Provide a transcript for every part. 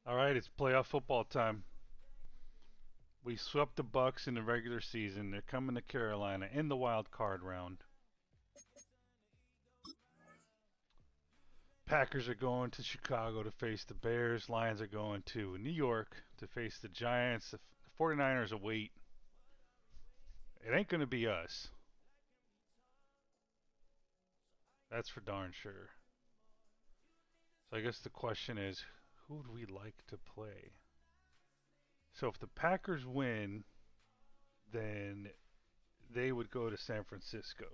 All right, it's playoff football time. We swept the Bucks in the regular season. They're coming to Carolina in the wild card round. Packers are going to Chicago to face the Bears. Lions are going to New York to face the Giants. The 49ers await. It ain't going to be us. That's for darn sure. So I guess the question is, who would we like to play? So if the Packers win, then they would go to San Francisco.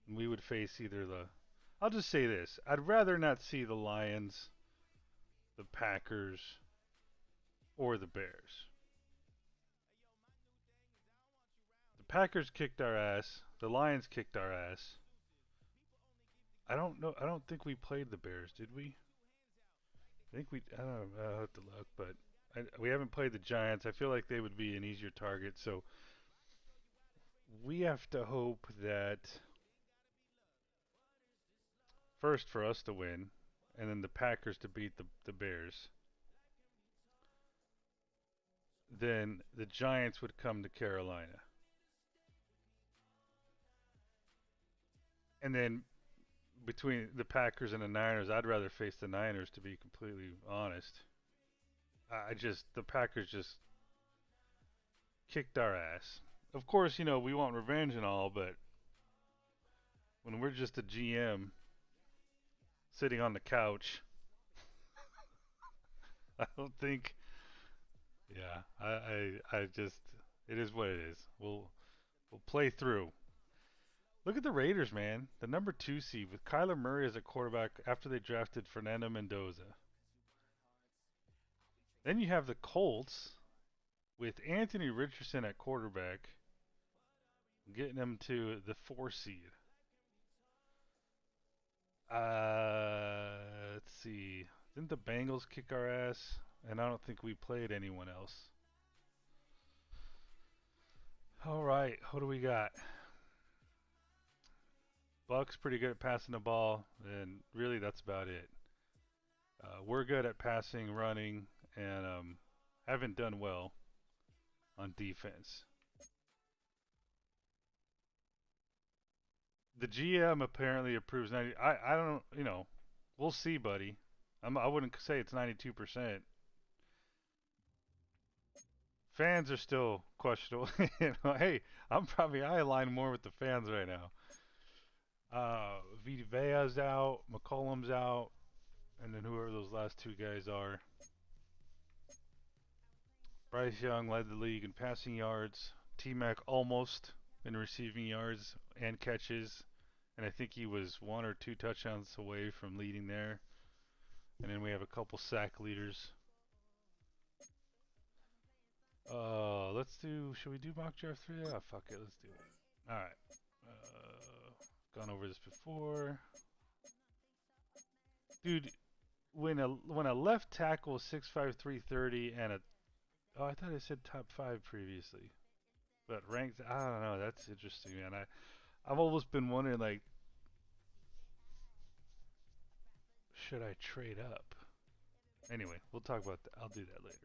And we would face either the. I'll just say this: I'd rather not see the Lions, the Packers, or the Bears. The Packers kicked our ass. The Lions kicked our ass. I don't know. I don't think we played the Bears, did we? I think we. I don't know. I'll have to look, but we haven't played the Giants. I feel like they would be an easier target. So we have to hope that first for us to win, and then the Packers to beat the Bears. Then the Giants would come to Carolina. And then between the Packers and the Niners, I'd rather face the Niners to be completely honest. I just the Packers just kicked our ass. Of course, we want revenge and all, but when we're just a GM sitting on the couch, I don't think. Yeah, I just it is what it is. We'll play through. Look at the Raiders, man. The number 2 seed with Kyler Murray as a quarterback after they drafted Fernando Mendoza. Then you have the Colts with Anthony Richardson at quarterback, getting them to the 4 seed. Let's see. Didn't the Bengals kick our ass? And I don't think we played anyone else. All right, what do we got? Bucks pretty good at passing the ball, and really that's about it. We're good at passing, running, and haven't done well on defense. The GM apparently approves 90. I don't, we'll see, buddy. I wouldn't say it's 92%. Fans are still questionable. Hey, I align more with the fans right now. Vita Vea's out, McCollum's out, and then whoever those last two guys are. Bryce Young led the league in passing yards. T Mac almost in receiving yards and catches, and I think he was one or two touchdowns away from leading there. And then we have a couple sack leaders. Let's do. Should we do mock draft 3? Ah, fuck it. Let's do it. All right. Gone over this before. Dude, when a left tackle is 6'5", 330 and a I thought I said top 5 previously, but ranked. I don't know. That's interesting, man. I've always been wondering, like, should I trade up? Anyway, we'll talk about that. I'll do that later.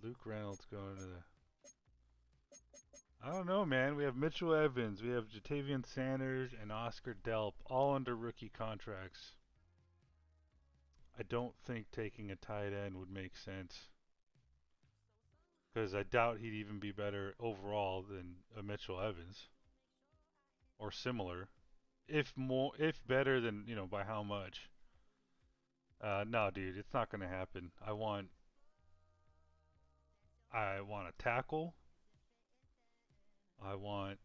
Luke Reynolds going to the. I don't know, man. We have Mitchell Evans, we have Jatavian Sanders, and Oscar Delp, all under rookie contracts. I don't think taking a tight end would make sense because I doubt he'd even be better overall than a Mitchell Evans or similar, if better than by how much. No, dude, it's not gonna happen. I want a tackle. I want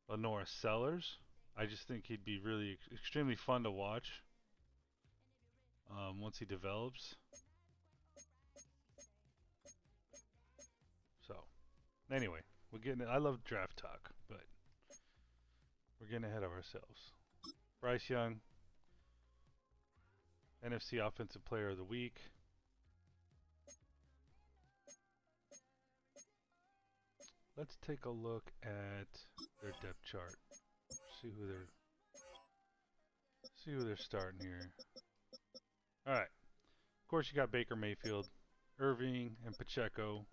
Lenora Sellers. I just think he'd be really extremely fun to watch once he develops. So, anyway, we're getting. I love draft talk, but we're getting ahead of ourselves. Bryce Young, NFC Offensive Player of the Week. Let's take a look at their depth chart. See who they're starting here. All right. Of course, you got Baker Mayfield, Irving, and Pacheco.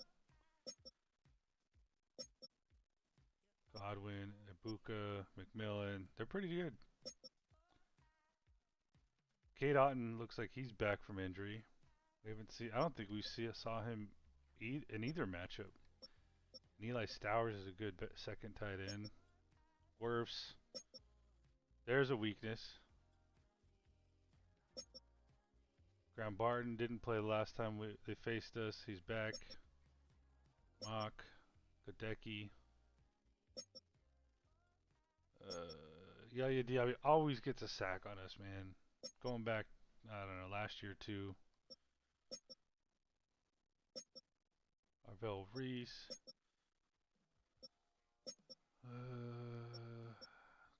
Godwin, Ibuka, McMillan. They're pretty good. Cade Otton looks like he's back from injury. We haven't seen. I don't think we saw him in either matchup. And Eli Stowers is a good second tight end. Wirfs. There's a weakness. Graham Barton didn't play the last time they faced us. He's back. Mock. Gadecki. Yaya Diaby always gets a sack on us, man. Going back, I don't know, last year too. Arvell Reese.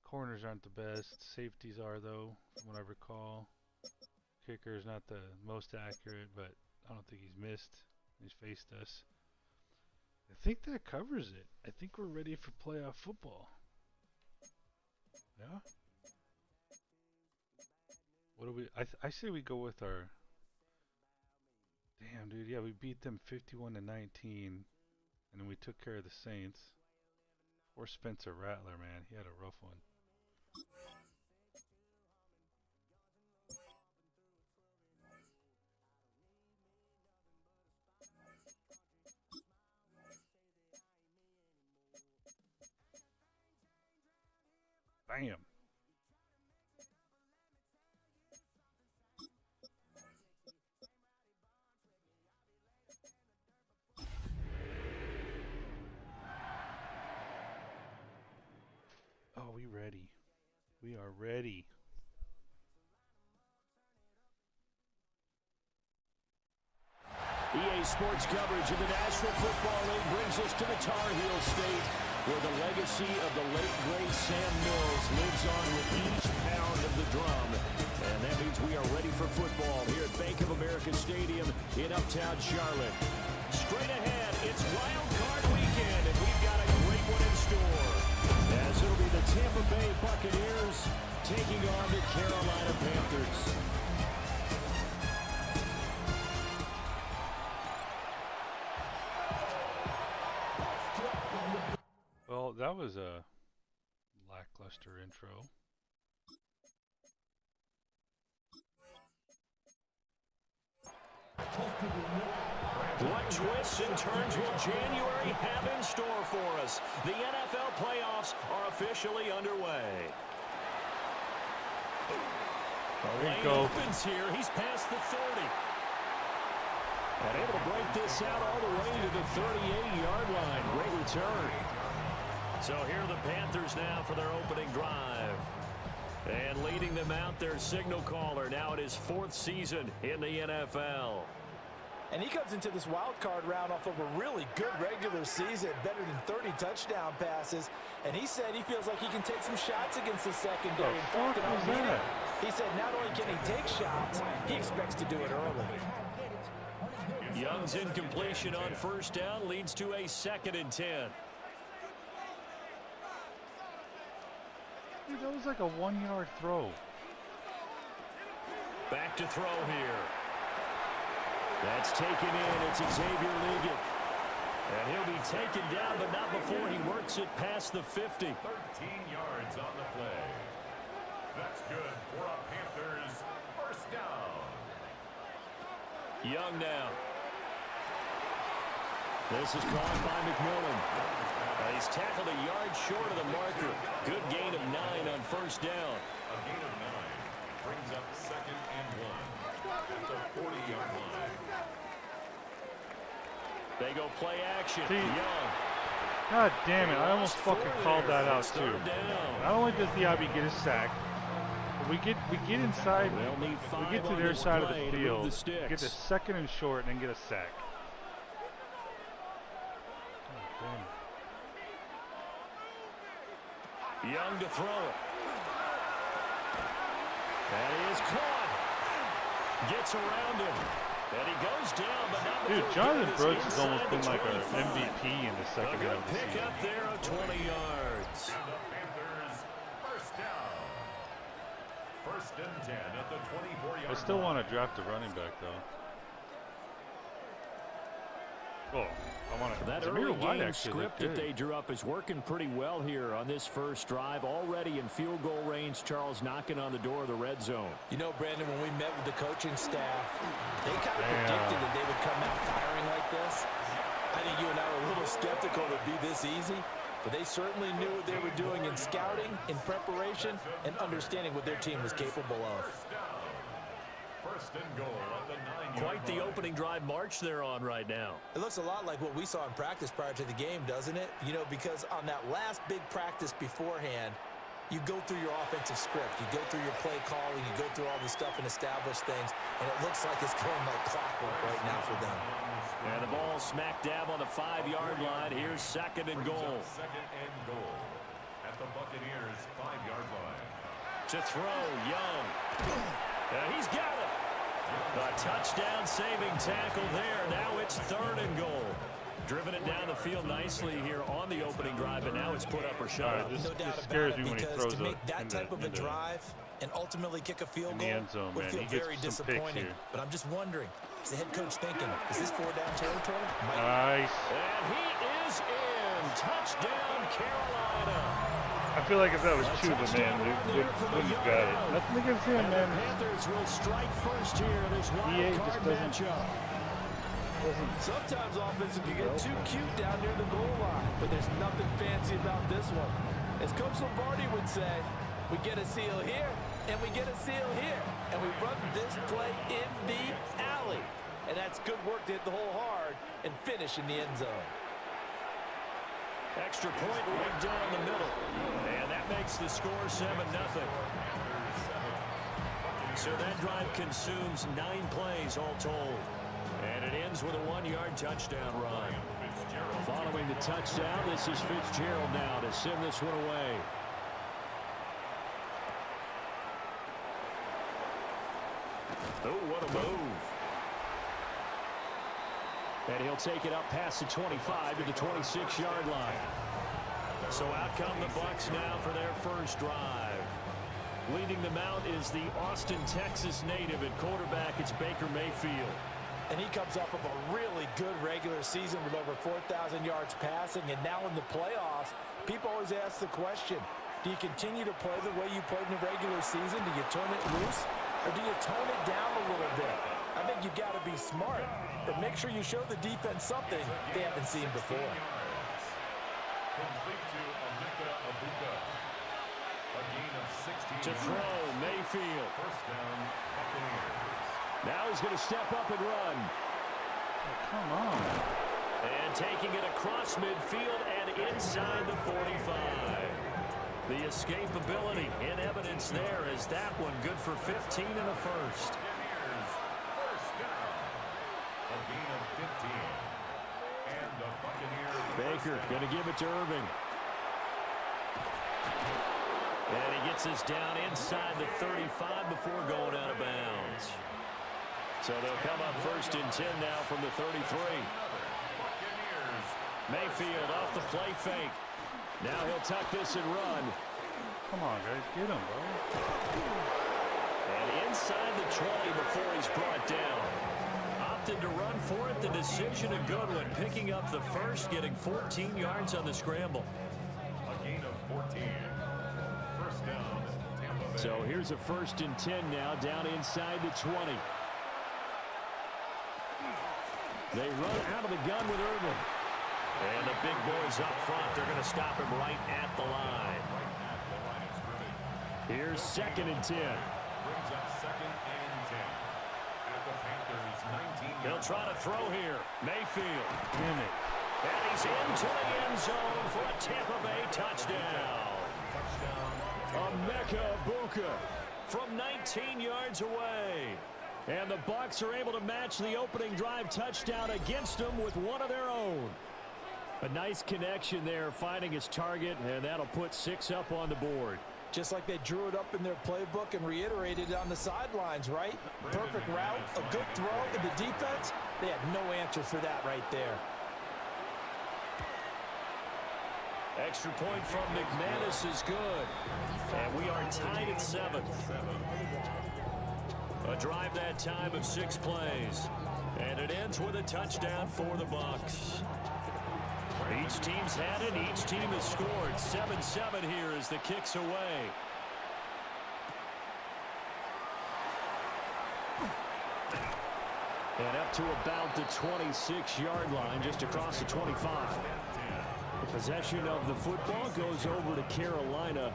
Corners aren't the best. Safeties are, though, from what I recall. Kicker is not the most accurate, but I don't think he's missed. He's faced us. I think that covers it. I think we're ready for playoff football. Yeah? What do we... I say we go with our... Damn, dude. Yeah, we beat them 51-19. And then we took care of the Saints. Or Spencer Rattler, man. He had a rough one. Bam. Oh, we ready. We are ready. EA Sports coverage of the National Football League brings us to the Tar Heel State, where the legacy of the late great Sam Mills lives on with each pound of the drum. And that means we are ready for football here at Bank of America Stadium in Uptown Charlotte. Straight ahead, it's Wild Card Weekend, and we've got a great one in store. As it'll be the Tampa Bay Buccaneers taking on the Carolina Panthers. Well, that was a lackluster intro. What twists and turns will January have in store for us? The NFL playoffs are officially underway. The lane opens here. He's past the 30. And able to break this out all the way to the 38-yard line. Great return. So here are the Panthers now for their opening drive. And leading them out, their signal caller. Now it is fourth season in the NFL. And he comes into this wild card round off of a really good regular season, better than 30 touchdown passes. And he said he feels like he can take some shots against the secondary. In fact, in our meeting, he said not only can he take shots, he expects to do it early. Young's incompletion on first down leads to a 2nd and 10. Dude, that was like a 1-yard throw. Back to throw here. That's taken in. It's Xavier Liggett. And he'll be taken down, but not before he works it past the 50. 13 yards on the play. That's good for a Panthers first down. Young now. This is caught by McMillan. He's tackled a yard short of the marker. Good gain of 9 on first down. A gain of 9 brings up 2nd and 1 at the 40-yard line. They go play action. See, Young. God damn it, I almost fucking called that out too. Not only does Diaby get a sack, but we get inside, we get to their side of the field, get the 2nd and short, and then get a sack. God damn it. Young to throw it. That is caught. Gets around him. And he goes down, but not Dude, before Jonathan Brooks has inside almost been the like our 25. MVP in the second half of the Pick season. up there of 20 yards. And the Panthers first 10 at the 24-yard I still line. want to draft a running back, though. Oh, I want to. That early game script that they drew up is working pretty well here on this first drive. Already in field goal range, Charles knocking on the door of the red zone. You know, Brandon, when we met with the coaching staff, they kind of predicted that they would come out firing like this. I think you and I were a little skeptical it would be this easy, but they certainly knew what they were doing in scouting, in preparation, and understanding what their team was capable of. First and goal at the 9-yard Quite the line. opening drive march they're on right now. It looks a lot like what we saw in practice prior to the game, doesn't it? You know, because on that last big practice beforehand, you go through your offensive script. You go through your play calling. You go through all the stuff and establish things. And it looks like it's going like clockwork right now for them. And the ball smack dab on the 5-yard line. Here's second and goal. Second and goal at the Buccaneers 5-yard line. To throw, Young. He's got it. A touchdown saving tackle there. Now it's third and goal. Driven it down the field nicely here on the opening drive, but now it's put up or shut up. No doubt about it, because to make that type of a drive and ultimately kick a field goal would feel very disappointing. But I'm just wondering, is the head coach thinking, is this 4-down territory? Nice. And he is in. Touchdown, Carolina. I feel like if that was Chuba, man, we wouldn't have got it. Nothing against him, man. The Panthers will strike first here. This wild card matchup. Sometimes offense can get too cute down near the goal line, but there's nothing fancy about this one. As Coach Lombardi would say, we get a seal here, and we get a seal here, and we run this play in the alley. And that's good work to hit the hole hard and finish in the end zone. Extra point right down the middle. And that makes the score 7-0. So that drive consumes 9 plays all told. And it ends with a 1-yard touchdown run. Following the touchdown, this is Fitzgerald now to send this one away. Oh, what a move. And he'll take it up past the 25 to the 26-yard line. So out come the Bucs now for their first drive. Leading them out is the Austin, Texas native at quarterback. It's Baker Mayfield. And he comes off of a really good regular season with over 4,000 yards passing. And now in the playoffs, people always ask the question, do you continue to play the way you played in the regular season? Do you turn it loose? Or do you tone it down a little bit? I think you've got to be smart, but make sure you show the defense something they haven't seen before. Complete to BUCCANEERS. A gain of 16. To throw, Mayfield. First down, Buccaneers. Now he's going to step up and run. Oh, come on. And taking it across midfield and inside the 45. The escapability in evidence there is that one good for 15 and a first. Buccaneers, first down. A gain of 15. And the Buccaneers. Baker going to give it to Irving. And he gets us down inside the 35 before going out of bounds. So they'll come up first and 10 now from the 33. Mayfield off the play fake. Now he'll tuck this and run. Come on, guys. Get him, bro. And inside the 20 before he's brought down. Opted to run for it. The decision a good one. Picking up the first, getting 14 yards on the scramble. A gain of 14. First down, Tampa Bay. So here's a first and 10 now down inside the 20. They run out of the gun with Irvin. And the big boys up front. They're going to stop him right at the line. Here's second and 10. Brings up second and 10. At the Panthers, 19. They'll try to throw here. Mayfield. Damn it. And he's into the end zone for a Tampa Bay touchdown. Emeka Egbuka from 19 yards away. And the Bucs are able to match the opening drive touchdown against them with one of their own. A nice connection there, finding his target, and that'll put 6 up on the board. Just like they drew it up in their playbook and reiterated it on the sidelines, right? Perfect route, a good throw, and the defense, they had no answer for that right there. Extra point from McManus is good. And we are tied at 7. A drive that time of 6 plays. And it ends with a touchdown for the Bucs. Each team's had it. Each team has scored. 7-7 here as the kick's away. And up to about the 26-yard line, just across the 25. The possession of the football goes over to Carolina.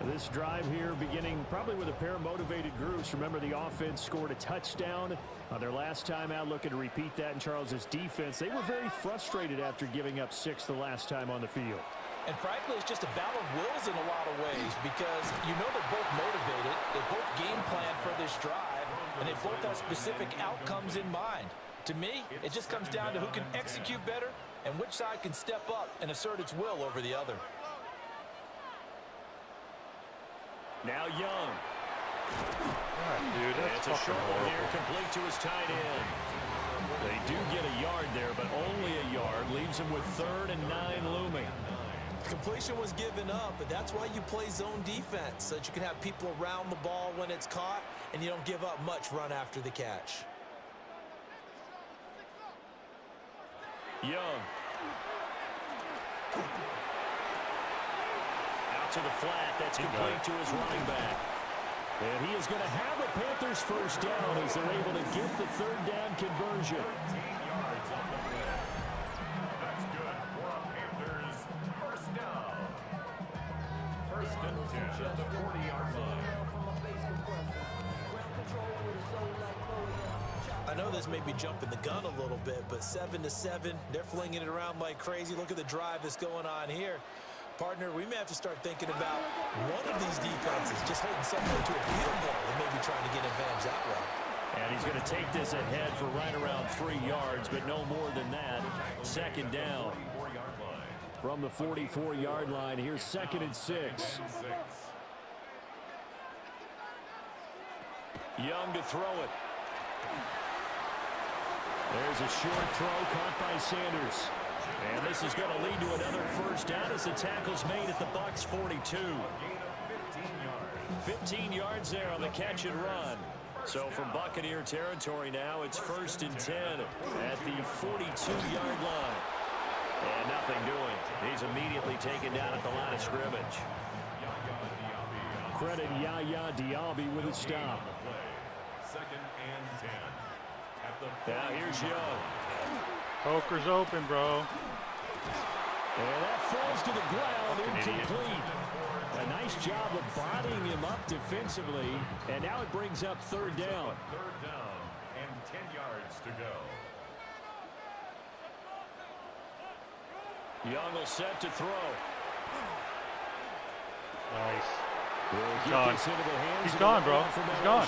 This drive here beginning probably with a pair of motivated groups. Remember, the offense scored a touchdown on their last time out, looking to repeat that in Charles's defense. They were very frustrated after giving up 6 the last time on the field. And frankly, it's just a battle of wills in a lot of ways because you know they're both motivated. They both game plan for this drive, and they both have specific outcomes in mind. To me, it just comes down to who can execute better and which side can step up and assert its will over the other. Now Young. Dude, that's it's a short one here, complete to his tight end. They do get a yard there, but only a yard. Leaves him with 3rd and 9 looming. Completion was given up, but that's why you play zone defense, so that you can have people around the ball when it's caught, and you don't give up much run after the catch. Young. Out to the flat. That's complete to his running back. And he is going to have a Panthers first down as they're able to get the 3rd down conversion. 13 yards on the play. That's good for a Panthers first down. 1st and 10 at the 40-yard line. I know this may be jumping the gun a little bit, but 7-7, they're flinging it around like crazy. Look at the drive that's going on here. Partner, we may have to start thinking about one of these defenses just holding something to a field goal and maybe trying to get advantage that way. And he's going to take this ahead for right around 3 yards, but no more than that. 2nd down. From the 44-yard line, here's 2nd and 6. Young to throw it. There's a short throw caught by Sanders. And this is going to lead to another first down as the tackle's made at the Bucs 42. 15 yards there on the catch and run. So from Buccaneer territory now, it's 1st and 10 at the 42-yard line. And nothing doing. He's immediately taken down at the line of scrimmage. Credit Yaya Diaby with a stop. 2nd and 10. Now here's Young. Poker's open, bro. And that falls to the ground, incomplete. A nice job of bodying him up defensively, and now it brings up 3rd down. 3rd down and 10 yards to go. Young will set to throw. Nice. He's gone. He's gone, bro. He's gone.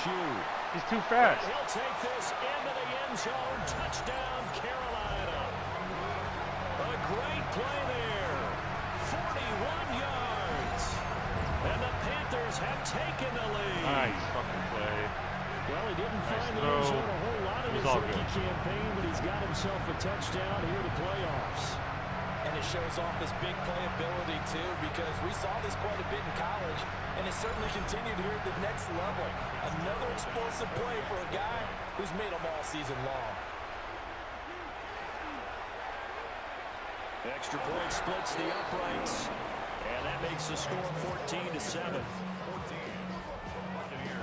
He's too fast. He'll take this into the end zone. Touchdown, Carolina. A great play there. 41 yards. And the Panthers have taken the lead. Nice fucking play. Well, he didn't Nice find the throw. end zone a whole lot in It was his all rookie good. campaign, but he's got himself a touchdown here to playoffs. And it shows off his big playability, too, because we saw this quite a bit in college, and it certainly continued here at the next level. Another explosive play for a guy who's made them all season long. Extra point splits the uprights, and that makes the score 14-7.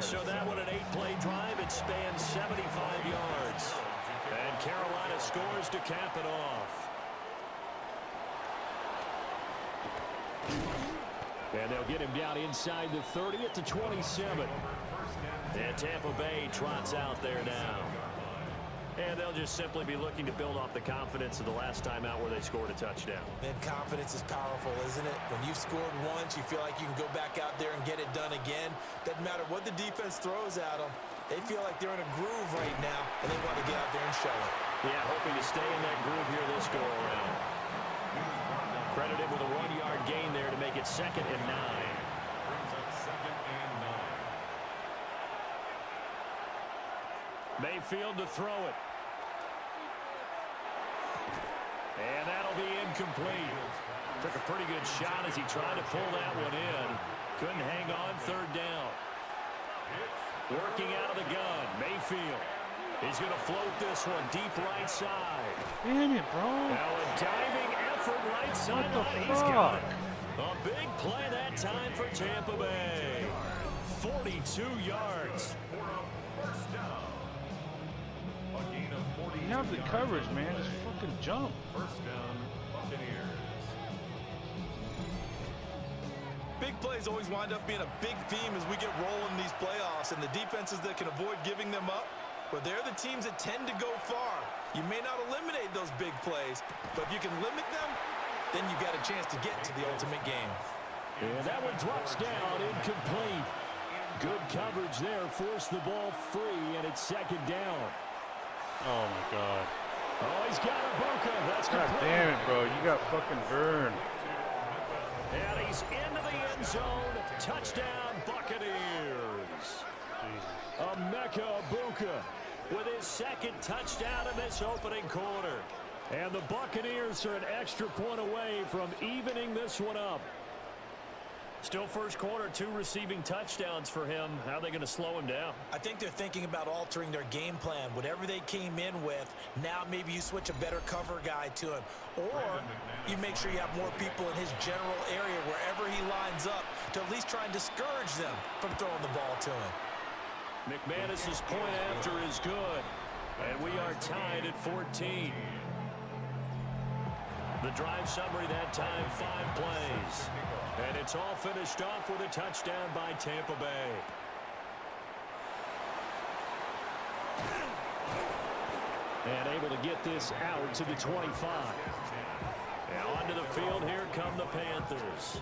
So that one an 8-play drive. It spans 75 yards. And Carolina scores to cap it off. And they'll get him down inside the 30 at the 27. And Tampa Bay trots out there now. And they'll just simply be looking to build off the confidence of the last time out where they scored a touchdown. And confidence is powerful, isn't it? When you've scored once, you feel like you can go back out there and get it done again. Doesn't matter what the defense throws at them. They feel like they're in a groove right now, and they want to get out there and show it. Yeah, hoping to stay in that groove here this go-around. Credited with a 1-yard gain there to make it 2nd and 9. Brings up 2nd and 9. Mayfield to throw it. And that'll be incomplete. Took a pretty good shot as he tried to pull that one in. Couldn't hang on third down. Working out of the gun, Mayfield. He's going to float this one deep right side. Damn it, bro. Now a diving effort right sideline. He's got it. A big play that time for Tampa Bay. 42 yards. You have the coverage, man. Just fucking jump. First down, Buccaneers. Big plays always wind up being a big theme as we get rolling in these playoffs, and the defenses that can avoid giving them up, well, they're the teams that tend to go far. You may not eliminate those big plays, but if you can limit them, then you got a chance to get to the ultimate game. And that one drops down, incomplete. Good coverage there, forced the ball free, and it's second down. Oh, my God. Oh, he's got a Bucca. That's God complete. damn it, bro. You got fucking burned. And he's into the end zone. Touchdown, Buccaneers. Jesus. Emeka Egbuka with his second touchdown in this opening quarter. And the Buccaneers are an extra point away from evening this one up. Still first quarter, 2 receiving touchdowns for him. How are they going to slow him down? I think they're thinking about altering their game plan. Whatever they came in with, now maybe you switch a better cover guy to him. Or you make sure you have more people in his general area wherever he lines up to at least try and discourage them from throwing the ball to him. McManus's point after is good. And we are tied at 14. The drive summary that time, 5 plays. And it's all finished off with a touchdown by Tampa Bay. And able to get this out to the 25. And onto the field, here come the Panthers.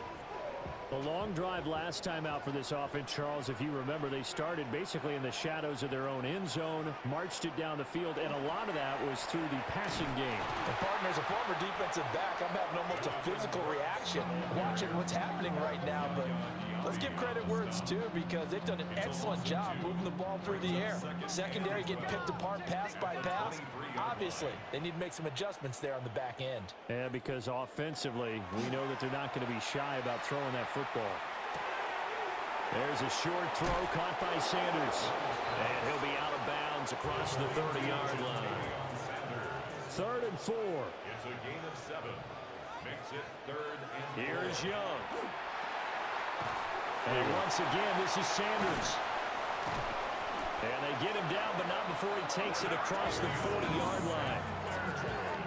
The long drive last time out for this offense, Charles, if you remember, they started basically in the shadows of their own end zone, marched it down the field, and a lot of that was through the passing game. And partner, as a former defensive back, I'm having almost a physical reaction watching what's happening right now. But let's give credit where it's due, because they've done an excellent job moving the ball through the air. Secondary getting picked apart pass by pass. Obviously, they need to make some adjustments there on the back end. Yeah, because offensively, we know that they're not going to be shy about throwing that football. There's a short throw caught by Sanders. And he'll be out of bounds across the 30-yard line. 3rd and 4. It's a gain of 7. Makes it 3rd and 4. Here's Young. And once again, this is Sanders. And they get him down, but not before he takes it across the 40-yard line.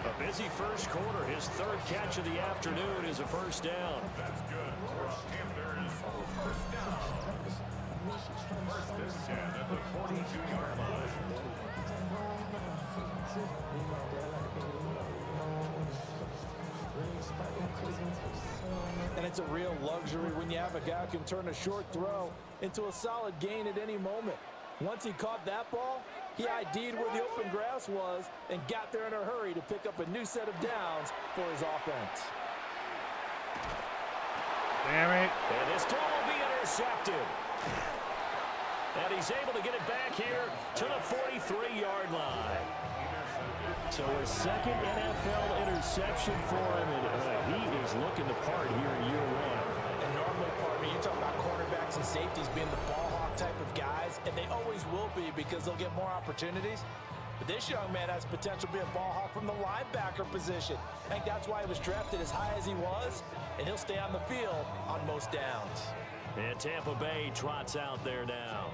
A busy first quarter. His 3rd catch of the afternoon is a first down. That's good. Panthers, first down. First and 10 at the 42-yard line. And it's a real luxury when you have a guy who can turn a short throw into a solid gain at any moment. Once he caught that ball, he ID'd where the open grass was and got there in a hurry to pick up a new set of downs for his offense. Damn it. And this ball will be intercepted. And he's able to get it back here to the 43-yard line. So a second NFL interception for him, and he is looking the part here in year 1. And normally, partner, you talk about cornerbacks and safeties being the ball hawk type of guys, and they always will be because they'll get more opportunities. But this young man has potential to be a ball hawk from the linebacker position. I think that's why he was drafted as high as he was, and he'll stay on the field on most downs. And Tampa Bay trots out there now.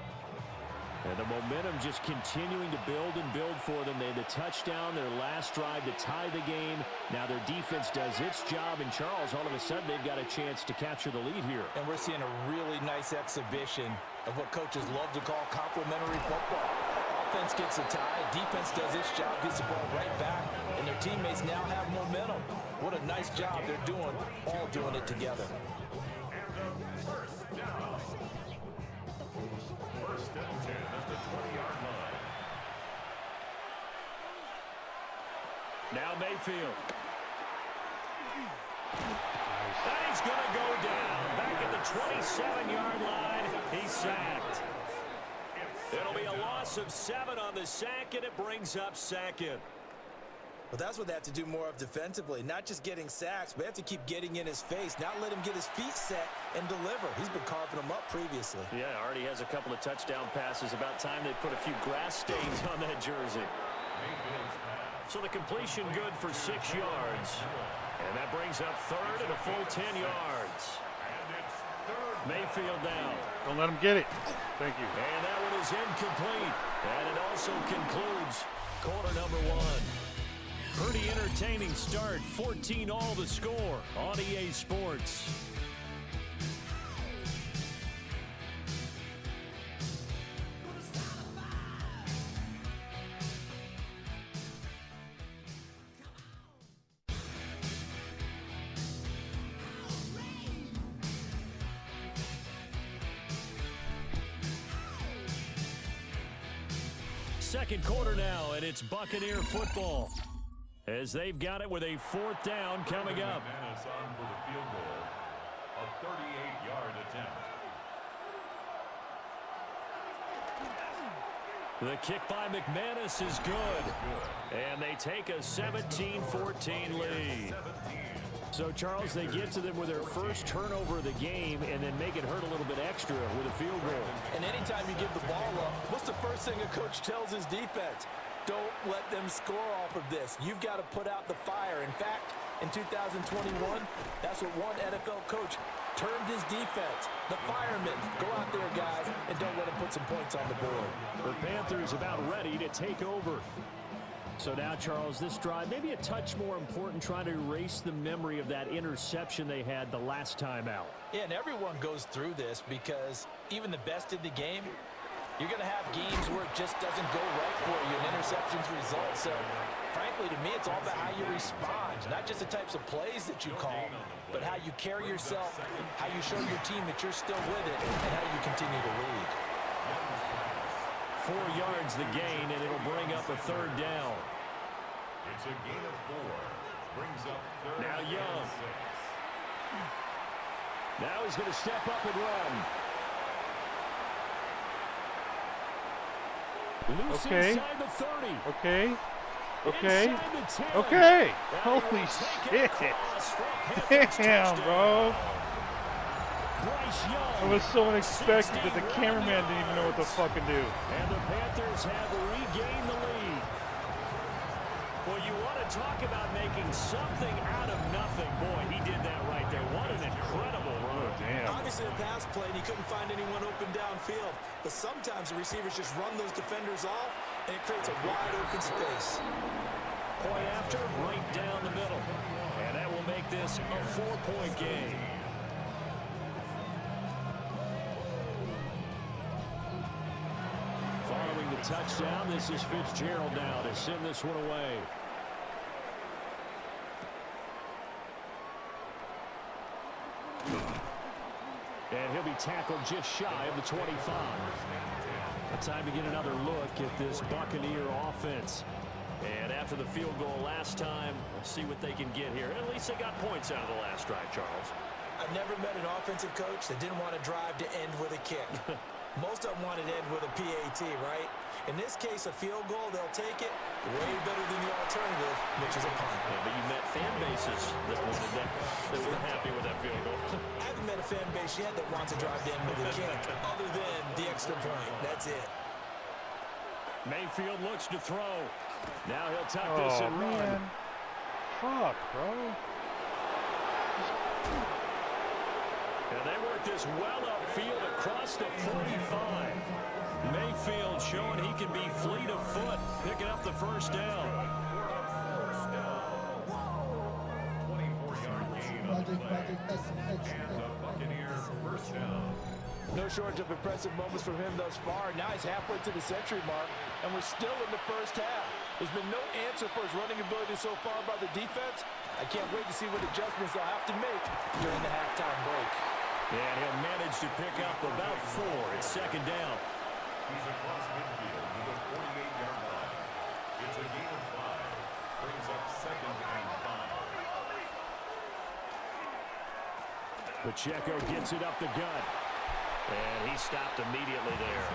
And the momentum just continuing to build and build for them. They had the touchdown, their last drive to tie the game. Now their defense does its job, and Charles, all of a sudden, they've got a chance to capture the lead here. And we're seeing a really nice exhibition of what coaches love to call complementary football. Offense gets a tie, defense does its job, gets the ball right back, and their teammates now have momentum. What a nice job they're doing, all doing it together. First and 10 at the 20-yard line. Now Mayfield. And he's going to go down. Back at the 27-yard line. He's sacked. It'll be a loss of 7 on the sack, and it brings up second. Well, that's what they have to do more of defensively. Not just getting sacks, but they have to keep getting in his face. Not let him get his feet set and deliver. He's been carving them up previously. Yeah, already has a couple of touchdown passes. About time they put a few grass stains on that jersey. So the completion good for 6 yards. And that brings up third and a full 10 yards. Mayfield down. Don't let him get it. Thank you. And that one is incomplete. And it also concludes quarter number 1. Pretty entertaining start. 14 all the score on EA Sports. Second quarter now, and it's Buccaneer football as they've got it with a 4th down coming up. McManus on for the field goal, a 38-yard attempt. The kick by McManus is good, and they take a 17-14 lead. So, Charles, they get to them with their first turnover of the game and then make it hurt a little bit extra with a field goal. And anytime you give the ball up, what's the first thing a coach tells his defense? Don't let them score off of this. You've got to put out the fire. In fact, in 2021, that's what one NFL coach termed his defense. The firemen. Go out there, guys, and don't let them put some points on the board. The Panthers about ready to take over. So now, Charles, this drive, maybe a touch more important, trying to erase the memory of that interception they had the last time out. Yeah, and everyone goes through this because even the best in the game, you're going to have games where it just doesn't go right for you, and interceptions result. So, frankly, to me, it's all about how you respond, not just the types of plays that you call, but how you carry yourself, how you show your team that you're still with it, and how you continue to lead. 4 yards the gain, and it'll bring up a 3rd down. It's a gain of 4. Brings up 3rd Now Young. and 6. Now he's going to step up and run. Loose Okay. inside the 30. Okay. Okay. Inside the 10. Okay. And Holy he will take shit. it across for a Panthers Damn, touchdown. bro. Bryce Young. It was so unexpected that the 16 cameraman didn't even know what to fucking do. And the Panthers have regained the lead. Well, you want to talk about making something out of nothing. Boy, he did that right there. What an incredible run. Oh, damn. Obviously, a pass play, and he couldn't find anyone open downfield. But sometimes the receivers just run those defenders off, and it creates a wide open space. Point after, right down the middle. And that will make this a 4-point game. Following the touchdown, this is Fitzgerald now to send this one away. And he'll be tackled just shy of the 25. Time to get another look at this Buccaneer offense. And after the field goal last time, we'll see what they can get here. At least they got points out of the last drive, Charles. I've never met an offensive coach that didn't want to drive to end with a kick. Most of them wanted to end with a PAT, right? In this case, a field goal, they'll take it way better than the alternative, which is a punt. Yeah, but you met fan bases that wanted that, that were happy with that field goal. I haven't met a fan base yet that wants to drive to end with a kick, other than the extra point. That's it. Mayfield looks to throw. Now he'll tuck this Oh, and run. man. Fuck, bro. And they work this well upfield across the 45. Mayfield showing he can be fleet of foot, picking up the first down. 24-yard gain on the play. And the Buccaneers first down. No shortage of impressive moments from him thus far. Now he's halfway to the century mark, and we're still in the first half. There's been no answer for his running ability so far by the defense. I can't wait to see what adjustments they'll have to make during the halftime break. And he'll manage to pick up about 4 at second down. He's across midfield to the 48-yard line. It's a gain of 5. Brings up 2nd and 5. Pacheco gets it up the gut. And he stopped immediately there.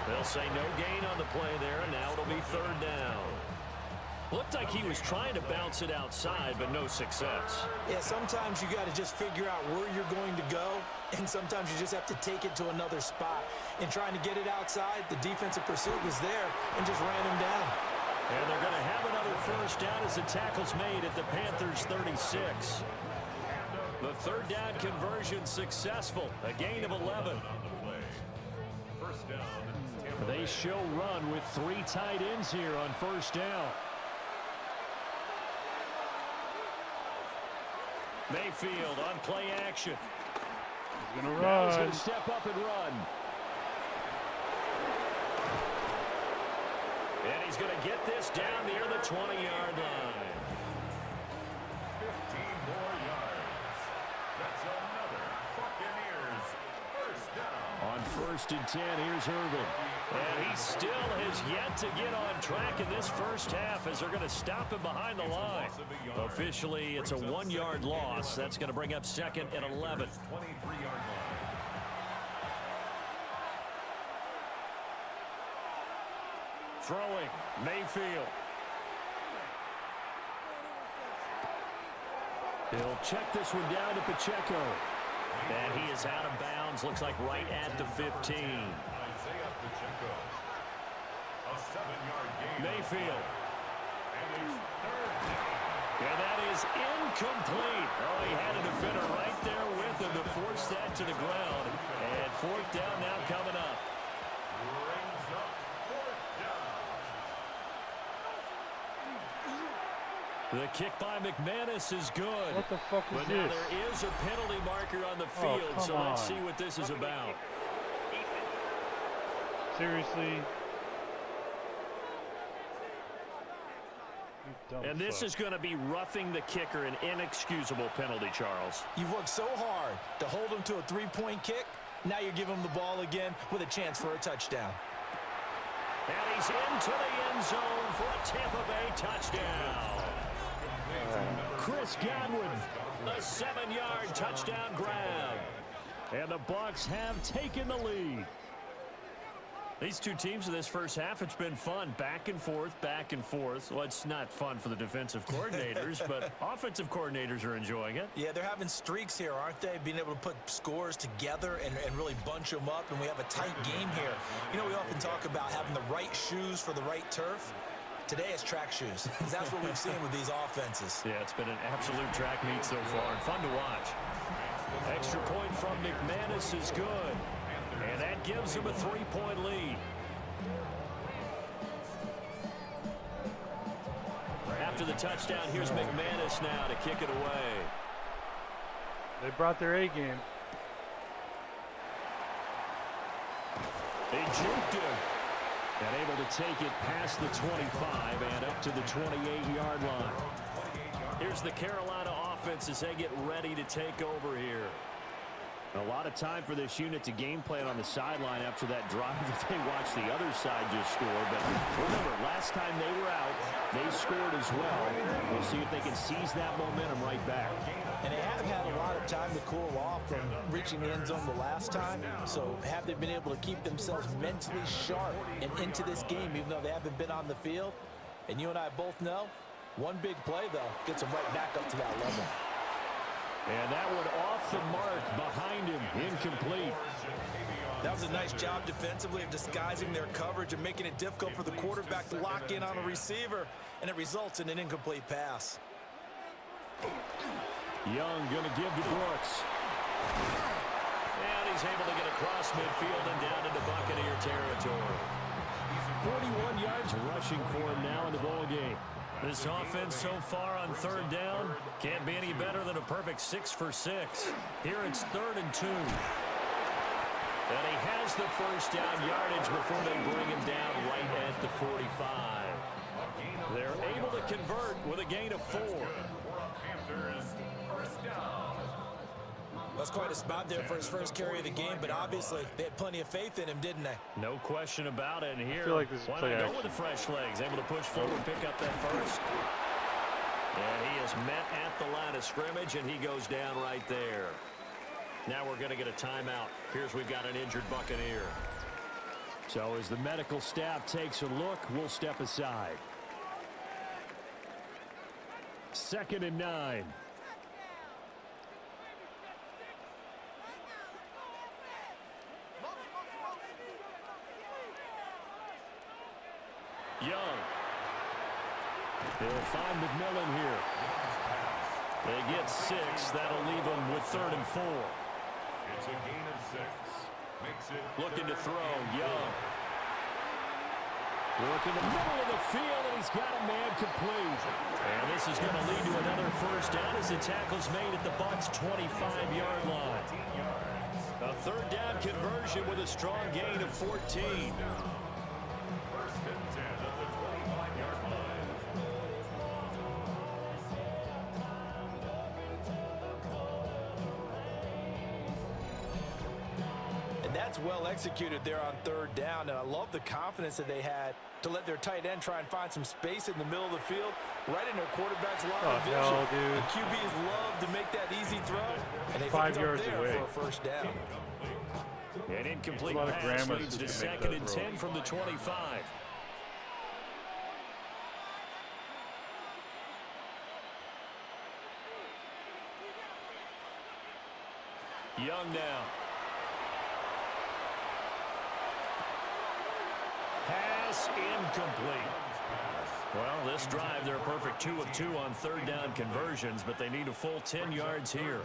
They'll say no gain on the play there, and now it'll be 3rd down. Looked like he was trying to bounce it outside, but no success. Yeah, sometimes you got to just figure out where you're going to go, and sometimes you just have to take it to another spot. In trying to get it outside, the defensive pursuit was there and just ran him down. And they're going to have another first down as the tackle's made at the Panthers' 36. The third down conversion successful, a gain of 11. They show run with 3 tight ends here on first down. Mayfield on play action. He's going to Now he's run. going to step up and run. And he's going to get this down near the 20-yard line. 15 more yards. That's another Buccaneers first down. On 1st and 10, here's Irvin. And he still has yet to get on track in this first half as they're going to stop him behind the line. Officially, it's a 1-yard loss. That's going to bring up 2nd and 11. 23-yard line. Throwing, Mayfield. He'll check this one down to Pacheco. And he is out of bounds, looks like right at the 15. Isaiah Pacheco. A 7-yard gain. Mayfield. And it's third down. And that is incomplete. Oh, he had a defender right there with him to force that to the ground. And 4th down now coming up. Brings up 4th down. The kick by McManus is good. What the fuck is But now this? there is a penalty marker on the Oh, field, come so let's on. see what this is about. Seriously? You dumb And this fuck. is going to be roughing the kicker, an inexcusable penalty, Charles. You've worked so hard to hold him to a 3-point kick. Now you're giving him the ball again with a chance for a touchdown. And he's into the end zone for a Tampa Bay touchdown. Chris Godwin, a 7-yard touchdown grab. And the Bucs have taken the lead. These two teams in this first half, it's been fun. Back and forth, back and forth. Well, it's not fun for the defensive coordinators, but offensive coordinators are enjoying it. Yeah, they're having streaks here, aren't they? Being able to put scores together and really bunch them up, and we have a tight game here. You know, we often talk about having the right shoes for the right turf. Today it's track shoes. That's what we've seen with these offenses. Yeah, it's been an absolute track meet so far, and fun to watch. Extra point from McManus is good. And that gives him a 3-point lead. After the touchdown, here's McManus now to kick it away. They brought their A game. They juked him. And able to take it past the 25 and up to the 28-yard line. Here's the Carolina offense as they get ready to take over here. A lot of time for this unit to game plan on the sideline after that drive that they watched the other side just score. But remember, last time they were out, they scored as well. We'll see if they can seize that momentum right back. And they have had a lot of time to cool off from reaching the end zone the last time. So have they been able to keep themselves mentally sharp and into this game, even though they haven't been on the field? And you and I both know, one big play, though, gets them right back up to that level. And that one off the mark behind him, incomplete. That was a nice job defensively of disguising their coverage and making it difficult for the quarterback to lock in on a receiver, and it results in an incomplete pass. Young going to give to Brooks. And he's able to get across midfield and down into Buccaneer territory. 41 yards rushing for him now in the ball game. This offense so far on third down can't be any better than a perfect 6 for 6. Here it's 3rd and 2. And he has the first down yardage before they bring him down right at the 45. They're able to convert with a gain of 4. Panthers first down. That's quite a spot there for his first carry of the game, but obviously they had plenty of faith in him, didn't they? No question about it. And here, feel like this is why play not go action. with the fresh legs? Able to push forward, pick up that first. And he is met at the line of scrimmage, and he goes down right there. Now we're going to get a timeout. Here's we've got an injured Buccaneer. So as the medical staff takes a look, we'll step aside. 2nd and 9. Young. They'll find McMillan here. They get 6. That'll leave them with 3rd and 4. It's a gain of 6. Makes it looking to throw. Young. Working the middle of the field, and he's got a man complete. And this is going to lead to another first down as the tackle's made at the Bucs' 25-yard line. A 3rd down conversion with a strong gain of 14. First and 10 at the 25-yard line. And that's well executed there on 3rd down. And I love the confidence that they had to let their tight end try and find some space in the middle of the field, right in their quarterback's line of vision. Hell, dude. The QBs love to make that easy throw, and they 5 picked up yards there away for a first down. An incomplete pass leads to 2nd and 10 from the 25. Young now. Pass incomplete. Well, this drive, they're a perfect 2 of 2 on 3rd down conversions, but they need a full 10 yards here.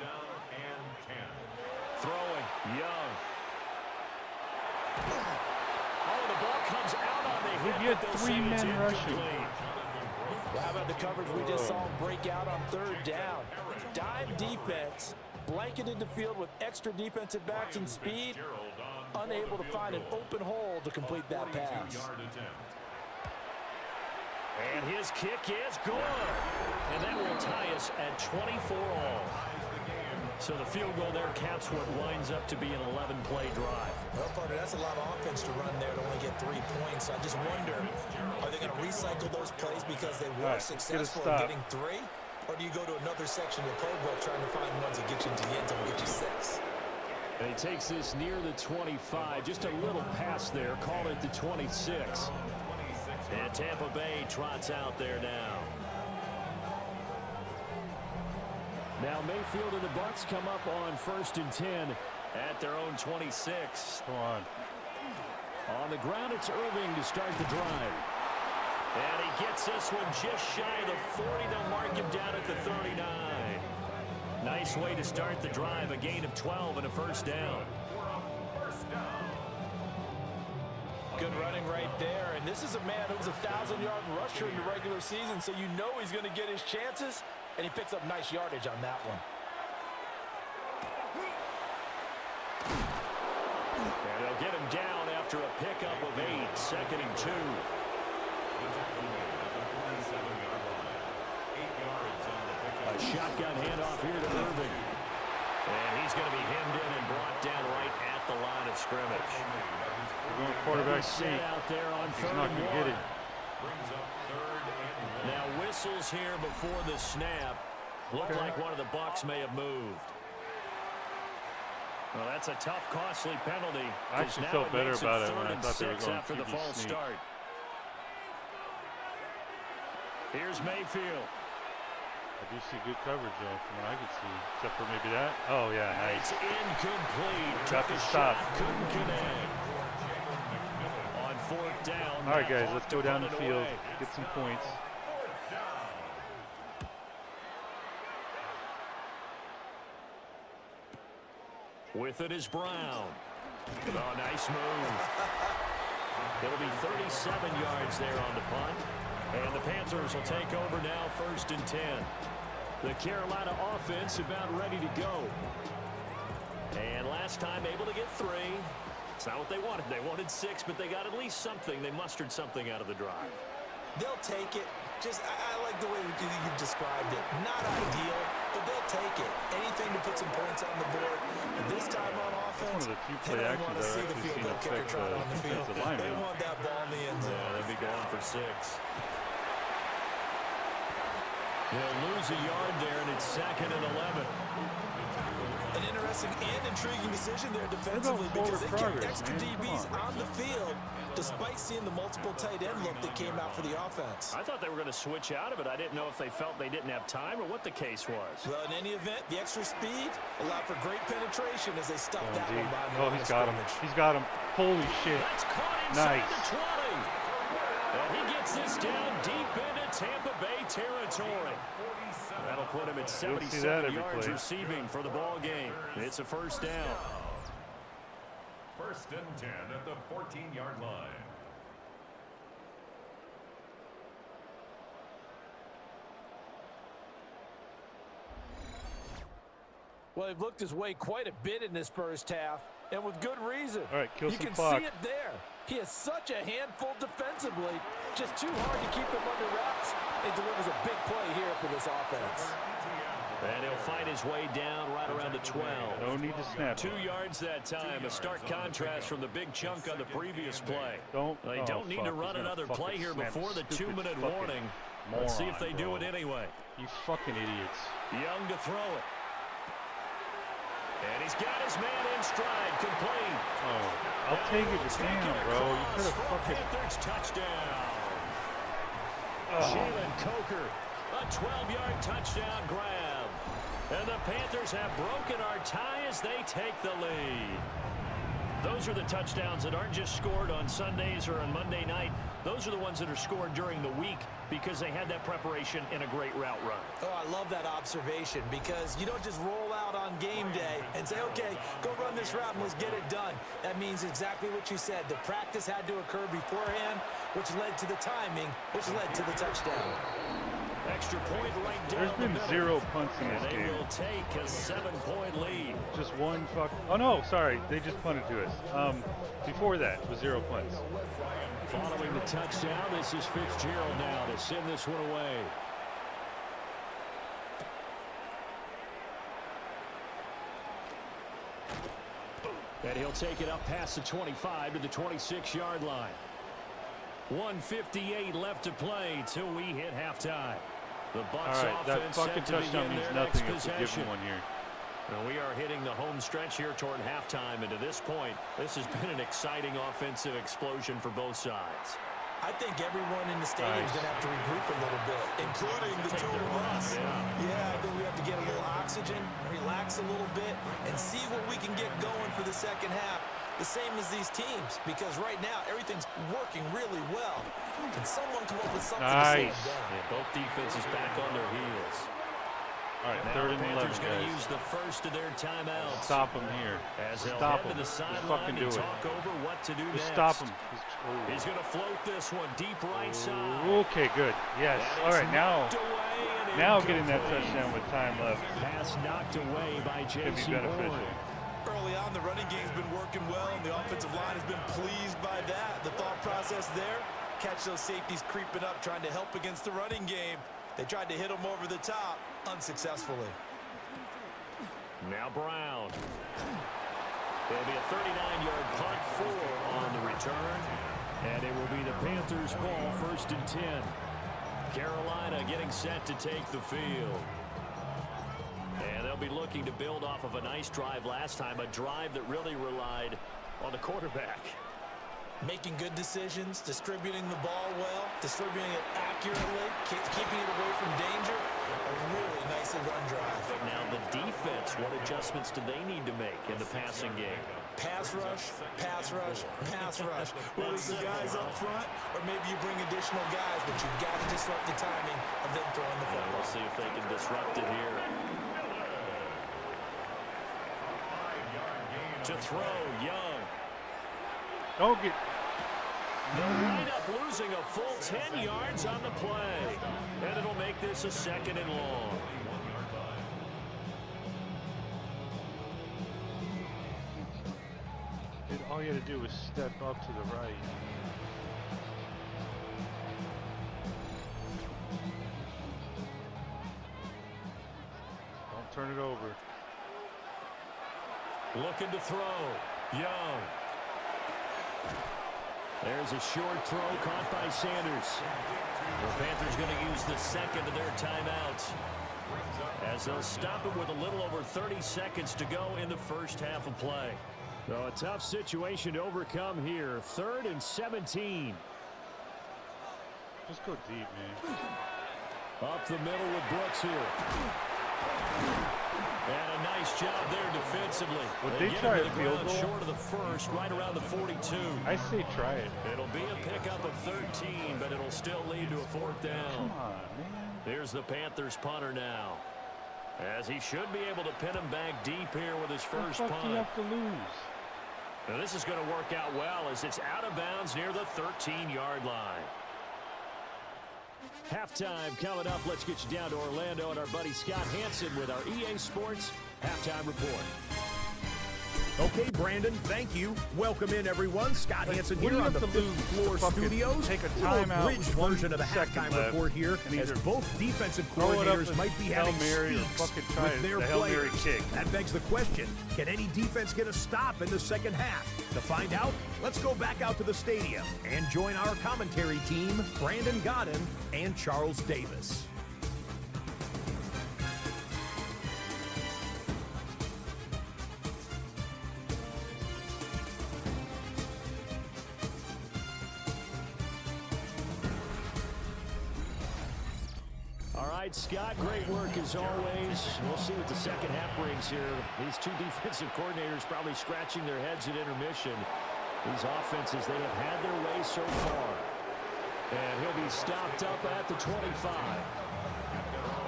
Throwing, Young. Oh, the ball comes out on the hit. We get 3 men rushing. Well, how about the coverage we just saw break out on 3rd down? Dime defense, blanketed the field with extra defensive backs and speed, unable to find an open hole to complete that pass. And his kick is good. And that will tie us at 24 all. So the field goal there caps what winds up to be an 11-play drive. Well, partner, that's a lot of offense to run there to only get 3 points. I just wonder, are they going to recycle those plays because they were successful in getting 3? Or do you go to another section of the playbook trying to find ones that get you into the end zone and get you 6? And he takes this near the 25. Just a little pass there. Call it the 26. And Tampa Bay trots out there now. Now Mayfield and the Bucs come up on 1st and 10 at their own 26. Come on. On the ground, it's Irving to start the drive. And he gets this one just shy of the 40. They'll mark him down at the 39. Nice way to start the drive. A gain of 12 and a first down. Good running right there. And this is a man who's a 1,000-yard rusher in the regular season, so you know he's going to get his chances, and he picks up nice yardage on that one. And they'll get him down after a pickup of 8. 2nd and 2. A shotgun handoff here to Irving. And he's going to be hemmed in and brought down right at the line of scrimmage. We're going quarterback sneak. Out there on He's not going to get it. Now whistles here before the snap. Looked like one of the Bucs may have moved. Well, that's a tough, costly penalty. I actually felt better about it when I thought they were going after the false sneak. start. Here's Mayfield. I do see good coverage, though, from what I can see. Except for maybe that. Oh, yeah, nice. It's incomplete. Got the stop. Couldn't connect. On 4th down. All right, guys, let's go down the field. Get some points. With it is Brown. Oh, nice move. It'll be 37 yards there on the punt. And the Panthers will take over now, 1st and 10. The Carolina offense about ready to go. And last time able to get 3. It's not what they wanted. They wanted 6, but they got at least something. They mustered something out of the drive. They'll take it. I like the way you've described it. Not ideal, but they'll take it. Anything to put some points on the board. And this time on offense, One of the few play actions I've actually seen affect the defensive line. They want that ball in the end zone. Yeah, they'll be going for 6. He'll lose a yard there, and it's 2nd and 11. An interesting and intriguing decision there defensively because they kept extra DBs on the field despite seeing the multiple tight end look that came out for the offense. I thought they were going to switch out of it. I didn't know if they felt they didn't have time or what the case was. Well, in any event, the extra speed allowed for great penetration as they stuffed that one by the Oh, he's got him. He's got him. Holy shit. That's caught inside Nice. the 20. And he gets this down deep into Tampa Bay territory. That'll put him at 77 yards receiving for the ball game. It's a first down. 1st and 10 at the 14-yard line. Well, they've looked his way quite a bit in this first half, and with good reason. All right, kill you some can clock. see it there. He is such a handful defensively. Just too hard to keep him under wraps. It delivers a big play here for this offense. And he'll fight his way down right around the 12. No need to snap. 2 yards that time. A stark contrast from the big chunk on the previous play. They don't need to run another play here before the 2-minute warning. Let's see if they do it anyway. You fucking idiots. Young to throw it. And he's got his man in stride, complete. Oh, I'll take it. Damn, bro. You could have fucking. Panthers touchdown. Jalen Coker, a 12-yard touchdown grab. And the Panthers have broken our tie as they take the lead. Those are the touchdowns that aren't just scored on Sundays or on Monday night. Those are the ones that are scored during the week because they had that preparation in a great route run. Oh, I love that observation because you don't just roll out on game day and say, okay, go run this route and let's get it done. That means exactly what you said. The practice had to occur beforehand, which led to the timing, which led to the touchdown. Extra point right down. There's been 0 punts in this and they game. will take a 7-point lead. Just one fuck. Oh no, sorry. They just punted to us. Before that it was 0 punts. Following the touchdown, this is Fitzgerald now to send this one away. And he'll take it up past the 25 to the 26-yard line. 1:58 left to play till we hit halftime. The Bucs Alright, that offense fucking set to touchdown begin means their next nothing if we give possession. him one here. Now we are hitting the home stretch here toward halftime, and to this point, this has been an exciting offensive explosion for both sides. I think everyone in the stadium is going to have to regroup a little bit, including the two of us. Yeah, I think we have to get a little oxygen, relax a little bit, and see what we can get going for the second half. The same as these teams, because right now everything's working really well. Can someone come up with something to slow them down? Yeah, both defenses back on their heels. All right, Now 3rd the and 11, Panthers going to guys. use the first of their timeouts. Stop him here. As they'll Stop head him. to the Just sideline fucking do and it. talk over what to do Just next. stop him. He's going to float this one deep right side. Okay, good. Yes. And All it's right, now knocked away and getting that incomplete. touchdown with time left Pass knocked away by could be J.C. beneficial. Bourne. Early on, the running game's been working well, and the offensive line has been pleased by that. The thought process there, catch those safeties creeping up, trying to help against the running game. They tried to hit them over the top, unsuccessfully. Now Brown. It'll be a 39-yard punt, 4 on the return. And it will be the Panthers' ball, 1st and 10. Carolina getting set to take the field. And they'll be looking to build off of a nice drive last time, a drive that really relied on the quarterback. Making good decisions, distributing the ball well, distributing it accurately, keeping it away from danger. A really nicely run drive. Now the defense, what adjustments do they need to make in the passing game? Pass rush, pass rush, pass rush. Whether it's the guys up front or maybe you bring additional guys, but you've got to disrupt the timing of them throwing the football. We'll see if they can disrupt it here. To throw, Young. Don't get. They'll wind up losing a full 10 yards on the play. And it'll make this a 2nd and long. All you had to do was step up to the right. Don't turn it over. Looking to throw. Young. There's a short throw caught by Sanders. The Panthers going to use the second of their timeouts, as they'll stop it with a little over 30 seconds to go in the first half of play. So a tough situation to overcome here. 3rd and 17. Just go deep, man. Up the middle with Brooks here. And a nice job there defensively. Would they try a field goal? Short of the first, right around the 42. I say try it. It'll be a pickup of 13, but it'll still lead to a 4th down. Come on, man. Here's the Panthers punter now, as he should be able to pin him back deep here with his first What the fuck do punt. you have to lose? Now this is going to work out well, as it's out of bounds near the 13-yard line. Halftime coming up. Let's get you down to Orlando and our buddy Scott Hansen with our EA Sports Halftime Report. Okay, Brandon, thank you. Welcome in, everyone. Scott Hansen here on the 5th floor studios. Take a little timeout abridged with 1 version of the second halftime left, report here, and as either both defensive throw it up coordinators and might be Hail having Mary or speaks fucking try with their the Hail Mary players. kick. That begs the question, can any defense get a stop in the second half? To find out, let's go back out to the stadium and join our commentary team, Brandon Godden and Charles Davis. Scott, great work as always. We'll see what the second half brings here. These two defensive coordinators probably scratching their heads at intermission. These offenses, they have had their way so far. And he'll be stopped up at the 25.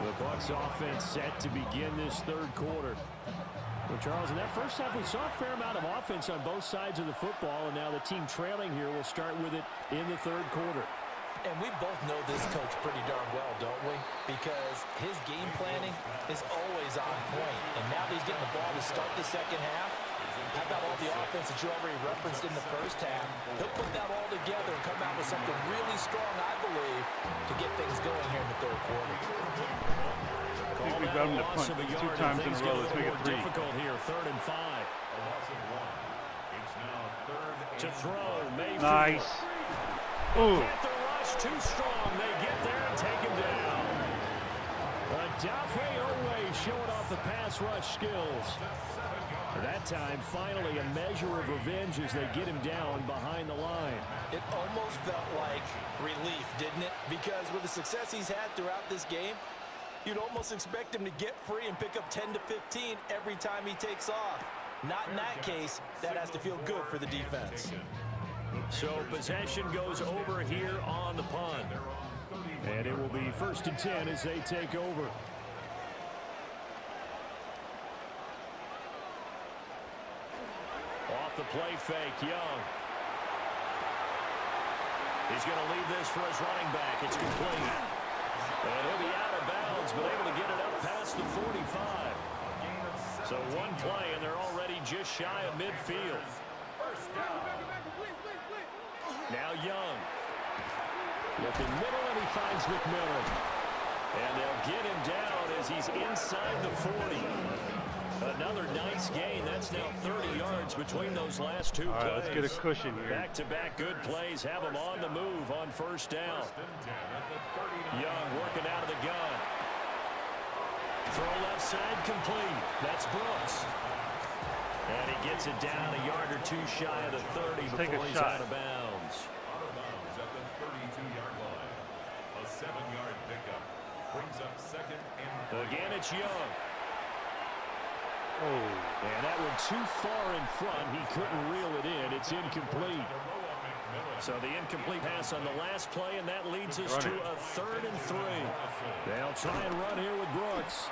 The Bucs offense set to begin this 3rd quarter. Well, Charles, in that first half, we saw a fair amount of offense on both sides of the football, and now the team trailing here will start with it in the 3rd quarter. And we both know this coach pretty darn well, don't we? Because his game planning is always on point. And now that he's getting the ball to start the second half, how about all the offense that you already referenced in the first half? He'll put that all together and come out with something really strong, I believe, to get things going here in the 3rd quarter. I think we've got him to punt 2 times in a row. Let's make it 3. Difficult here, 3rd and 5. To throw, Mayfield. Nice. Ooh. Too strong. They get there and take him down. Dafe Owe showing off the pass rush skills. That time, finally, a measure of revenge as they get him down behind the line. It almost felt like relief, didn't it? Because with the success he's had throughout this game, you'd almost expect him to get free and pick up 10 to 15 every time he takes off. Not in that case. That has to feel good for the defense. So possession goes over here on the punt. And it will be 1st and 10 as they take over. Off the play fake, Young. He's going to leave this for his running back. It's complete. And he'll be out of bounds, but able to get it up past the 45. So one play, and they're already just shy of midfield. Now Young. Looking middle, and he finds McMillan. And they'll get him down as he's inside the 40. Another nice gain. That's now 30 yards between those last 2 plays. All right, let's get a cushion here. Back-to-back good plays have him on the move on 1st down. Young working out of the gun. Throw left side complete. That's Brooks. And he gets it down a yard or 2 shy of the 30 before he's out of bounds. Out of bounds at the 32-yard line. A 7-yard pickup brings up 2nd and 3. Again, it's Young. Oh. And that one too far in front. He couldn't reel it in. It's incomplete. So the incomplete pass on the last play, and that leads us to a 3rd and 3. They'll try and run here with Brooks.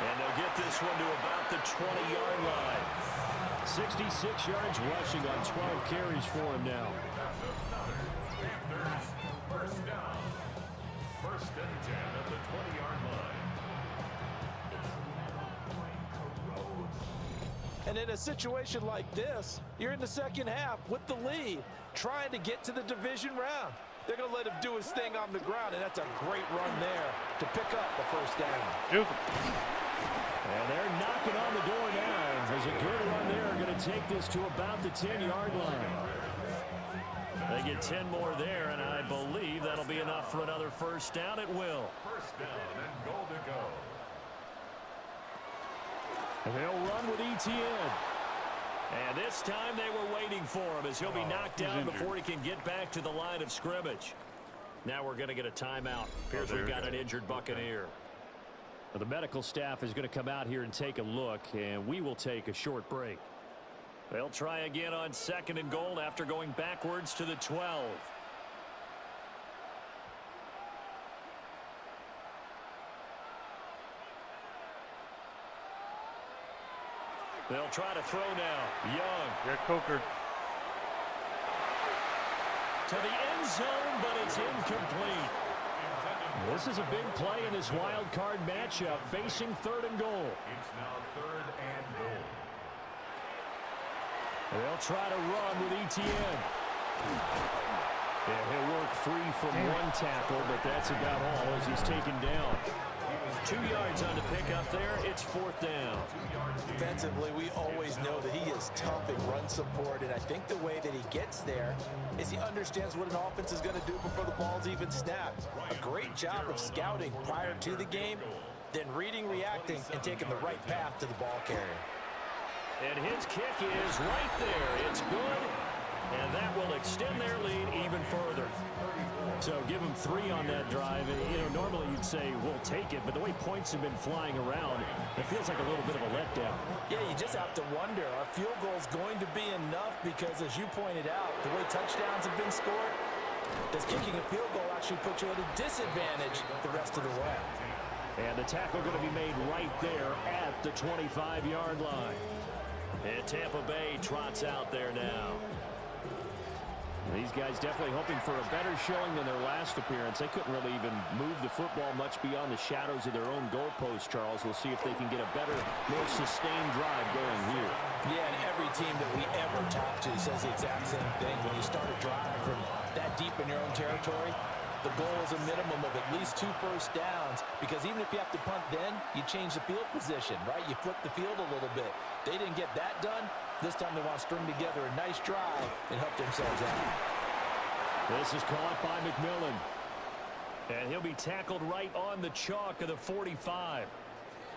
And they'll get this one to about the 20-yard line. 66 yards rushing on 12 carries for him now. Panthers, 1st down. 1st and 10 at the 20-yard line. And in a situation like this, you're in the second half with the lead, trying to get to the division round. They're going to let him do his thing on the ground, and that's a great run there to pick up the 1st down. And they're knocking on the door now. There's a good run there. Going to take this to about the 10-yard line. They get 10 more there, and I believe that'll be enough for another first down. It will. First down and goal to go. And they'll run with Etienne. And this time they were waiting for him as he'll be knocked down before he can get back to the line of scrimmage. Now we're going to get a timeout. Appears we've got an injured Buccaneer. Well, the medical staff is going to come out here and take a look, and we will take a short break. They'll try again on 2nd and goal after going backwards to the 12. They'll try to throw now. Young. Yeah, Coker. To the end zone, but it's incomplete. This is a big play in this wild card matchup, facing 3rd and goal. It's now 3rd and goal. They'll try to run with Etienne. Yeah, he'll work free from one tackle, but that's about all as he's taken down. 2 yards on the pickup there. It's 4th down. Defensively, we always know that he is tough in run support, and I think the way that he gets there is he understands what an offense is going to do before the ball's even snapped. A great job of scouting prior to the game, then reading, reacting, and taking the right path to the ball carrier. And his kick is right there. It's good, and that will extend their lead even further. So give them 3 on that drive. And, you know, normally you'd say, we'll take it, but the way points have been flying around, it feels like a little bit of a letdown. Yeah, you just have to wonder, are field goals going to be enough? Because as you pointed out, the way touchdowns have been scored, does kicking a field goal actually put you at a disadvantage the rest of the way? And the tackle going to be made right there at the 25-yard line. And Tampa Bay trots out there now. These guys definitely hoping for a better showing than their last appearance. They couldn't really even move the football much beyond the shadows of their own goalpost, Charles. We'll see if they can get a better, more sustained drive going here. Yeah, and every team that we ever talk to says the exact same thing. When you start a drive from that deep in your own territory, the goal is a minimum of at least 2 first downs, because even if you have to punt then, you change the field position, right? You flip the field a little bit. They didn't get that done. This time they want to string together a nice drive and help themselves out. This is caught by McMillan. And he'll be tackled right on the chalk of the 45.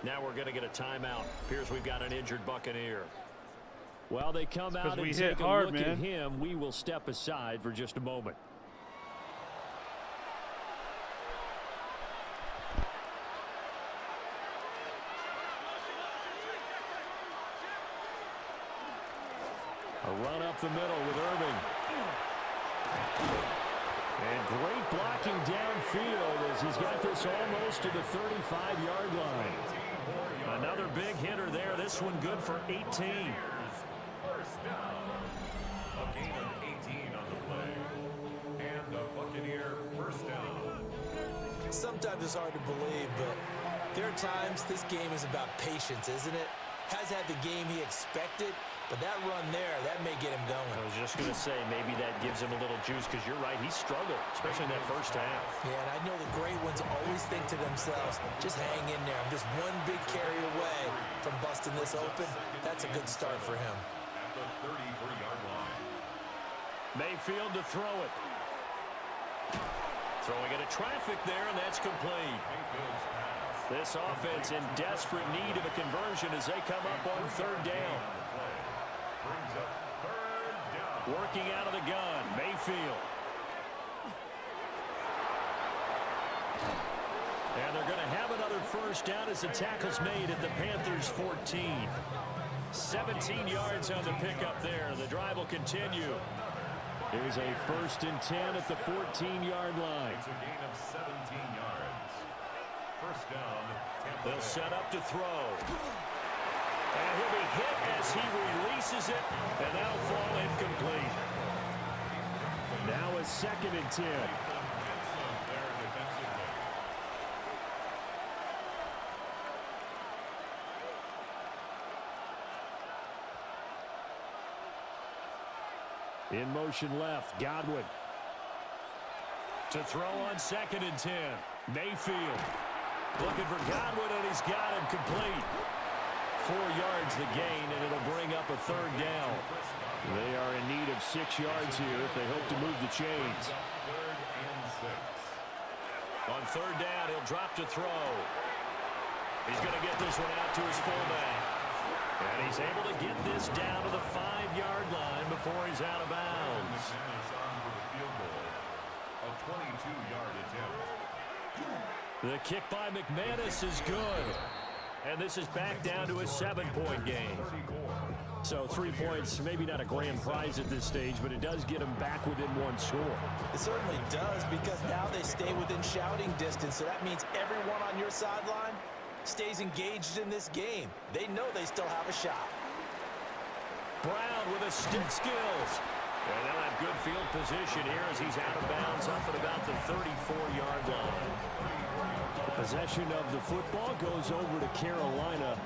Now we're going to get a timeout. Appears we've got an injured Buccaneer. While they come out and take a look at him, we will step aside for just a moment. A run up the middle with Irving. And great blocking downfield as he's got this almost to the 35-yard line. Another big hitter there. This one good for 18. First down. A gain of 18 on the play. And the Buccaneer first down. Sometimes it's hard to believe, but there are times this game is about patience, isn't it? Has had the game he expected, but that run there, that may get him going. I was just going to say, maybe that gives him a little juice, because you're right, he struggled, especially in that first half. Yeah, and I know the great ones always think to themselves, just hang in there. I'm just one big carry away from busting this open. That's a good start for him. At the 33-yard line. Mayfield to throw it. Throwing into traffic there, and that's complete. Mayfield's pass. This offense in desperate need of a conversion as they come up on 3rd down. Brings up 3rd down. Working out of the gun, Mayfield. And they're going to have another first down as the tackle's made at the Panthers' 14. 17 yards on the pickup there. The drive will continue. Here's a 1st and 10 at the 14-yard line. It's a gain of 17 yards. First down, Tampa They'll Bay. set up to throw. And he'll be hit as he releases it, and that'll fall incomplete. Now a 2nd and 10. There defensively. In motion left, Godwin. To throw on 2nd and 10. Mayfield. Looking for Godwin, and he's got him complete. 4 yards the gain, and it'll bring up a 3rd down. They are in need of 6 yards here if they hope to move the chains. Third and 6. On third down, he'll drop to throw. He's going to get this one out to his fullback. And he's able to get this down to the 5-yard line before he's out of bounds. McManus on for the field goal. A 22-yard attempt. The kick by McManus is good. And this is back down to a 7-point game. So 3 points, maybe not a grand prize at this stage, but it does get them back within 1 score. It certainly does, because now they stay within shouting distance. So that means everyone on your sideline stays engaged in this game. They know they still have a shot. Brown with a stick skills. And they'll have good field position here as he's out of bounds up at about the 34-yard line. Possession of the football goes over to Carolina.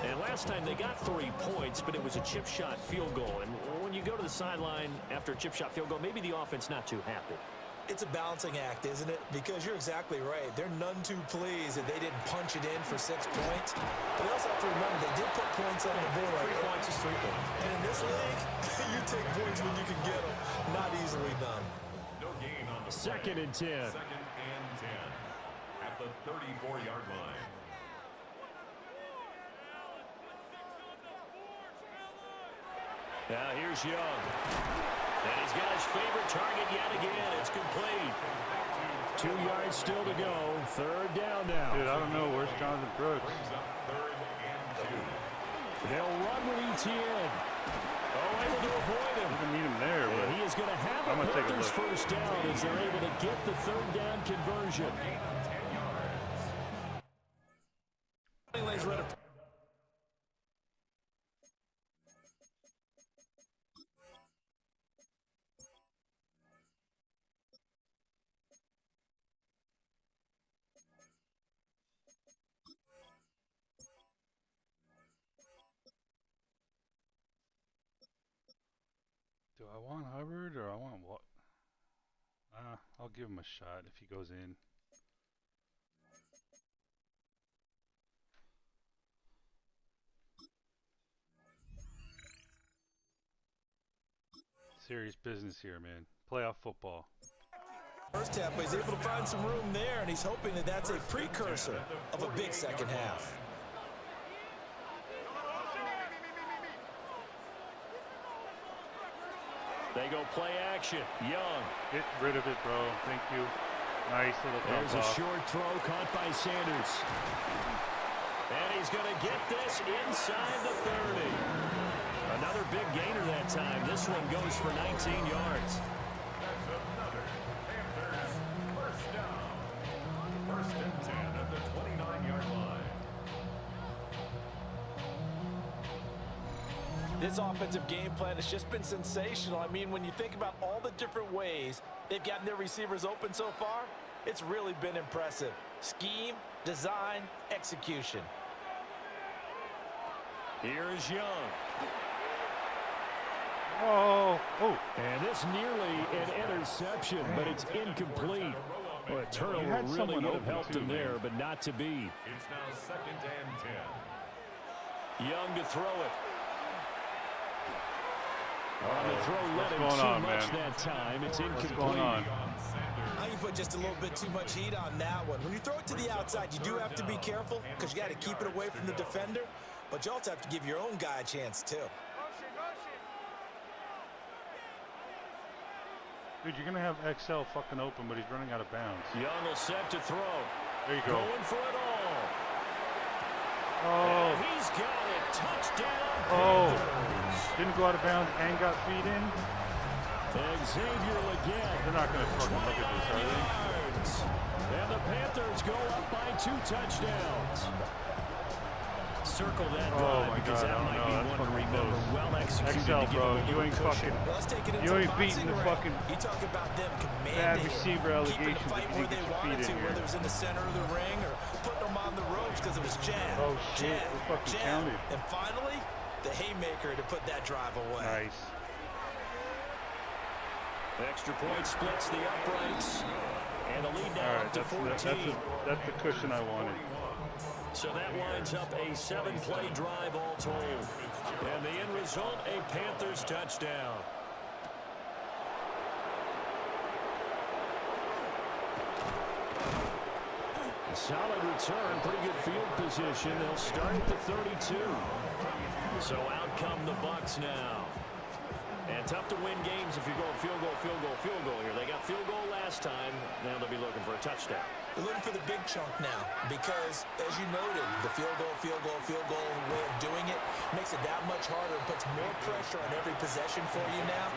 And last time they got 3 points, but it was a chip shot field goal. And when you go to the sideline after a chip shot field goal, maybe the offense not too happy. It's a balancing act, isn't it? Because you're exactly right. They're none too pleased that they didn't punch it in for 6 points. But you also have to remember they did put points on the board. 3 points is 3 points. And in this league, you take points when you can get them. Not easily done. No gain on the Second and 10. Second and 10 at the 34-yard line. Now here's Young. And he's got his favorite target yet again. It's complete. 2 yards still to go. Third down now. Dude, I don't know. Where's Jonathan Brooks? Brings up third and 2. They'll run with ETN. Oh, able to avoid him. You can meet him there, but And he is going to have I'm a gonna take a Panthers look. first down as they're able to get the third down conversion. do I want Hubbard or I want what? I'll give him a shot if he goes in. Serious business here, man. Playoff football. First half, but he's able to find some room there, and he's hoping that that's a precursor of a big second half. They go play action. Young. Get rid of it, bro. Thank you. Nice little There's dump a off. short throw caught by Sanders. And he's going to get this inside the 30. Another big gainer that time. This one goes for 19 yards. That's another Panthers first down. First and 10 at the 29-yard line. This offensive game plan has just been sensational. I mean, when you think about all the different ways they've gotten their receivers open so far, it's really been impressive. Scheme, design, execution. Here is Young. Oh. And this nearly an interception, but it's incomplete. Well, a You turnover had really someone would have open helped too, him man. there, but not to be. It's now second and 10. Young to throw it. On the throw, What's let him going too on, much man? that time. It's What's incomplete. going on? I can put just a little bit too much heat on that one. When you throw it to the outside, you do have to be careful because you got to keep it away from the defender, but you also have to give your own guy a chance too. Dude, you're going to have XL fucking open, but he's running out of bounds. Young will set to throw. There you go. Going for it all. Oh. And he's got it. Touchdown. Oh. Panthers. Didn't go out of bounds and got feet in. And Xavier Legette. They're not going to fucking look at this, are 29 they? yards. And the Panthers go up by 2 touchdowns. Circle that drive because that might be one to remember. Well executed XL, to give bro. him a You ain't little cushion. fucking. Well, let's take it into You the ain't beating boxing the ring. fucking You talk about them bad commanding receiver it, allegations keeping the fight if you where didn't they get your wanted feet to, in here. whether it was in the center of the ring or putting them on the ropes because it was jab, Oh, shit. jab, We fucking jab, counted. and finally the haymaker to put that drive away. Nice. Extra point splits the uprights. And the lead All now right, up to 14. that's the cushion I wanted. So that winds up a 7-play drive all told. And the end result. result, a Panthers touchdown. Solid return, pretty good field position. They'll start at the 32. So out come the Bucs now. And tough to win games if you go field goal here. They got field goal last time. Now they'll be looking for a touchdown. They're looking for the big chunk now because, as you noted, the field goal way of doing it makes it that much harder and puts more pressure on every possession for you now.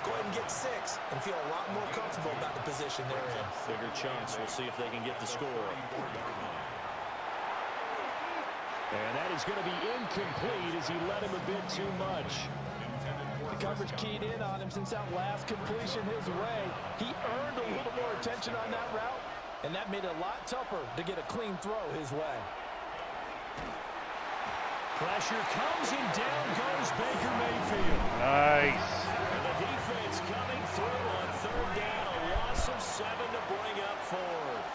Go ahead and get 6 and feel a lot more comfortable about the position they're in. Bigger chunks. We'll see if they can get the score. And that is going to be incomplete as he led him a bit too much. The coverage keyed in on him since that last completion his way. He earned a little more attention on that route, and that made it a lot tougher to get a clean throw his way. Pressure comes and down goes Baker Mayfield. Nice. And the defense coming through on third down. A loss of 7 to bring up 4th.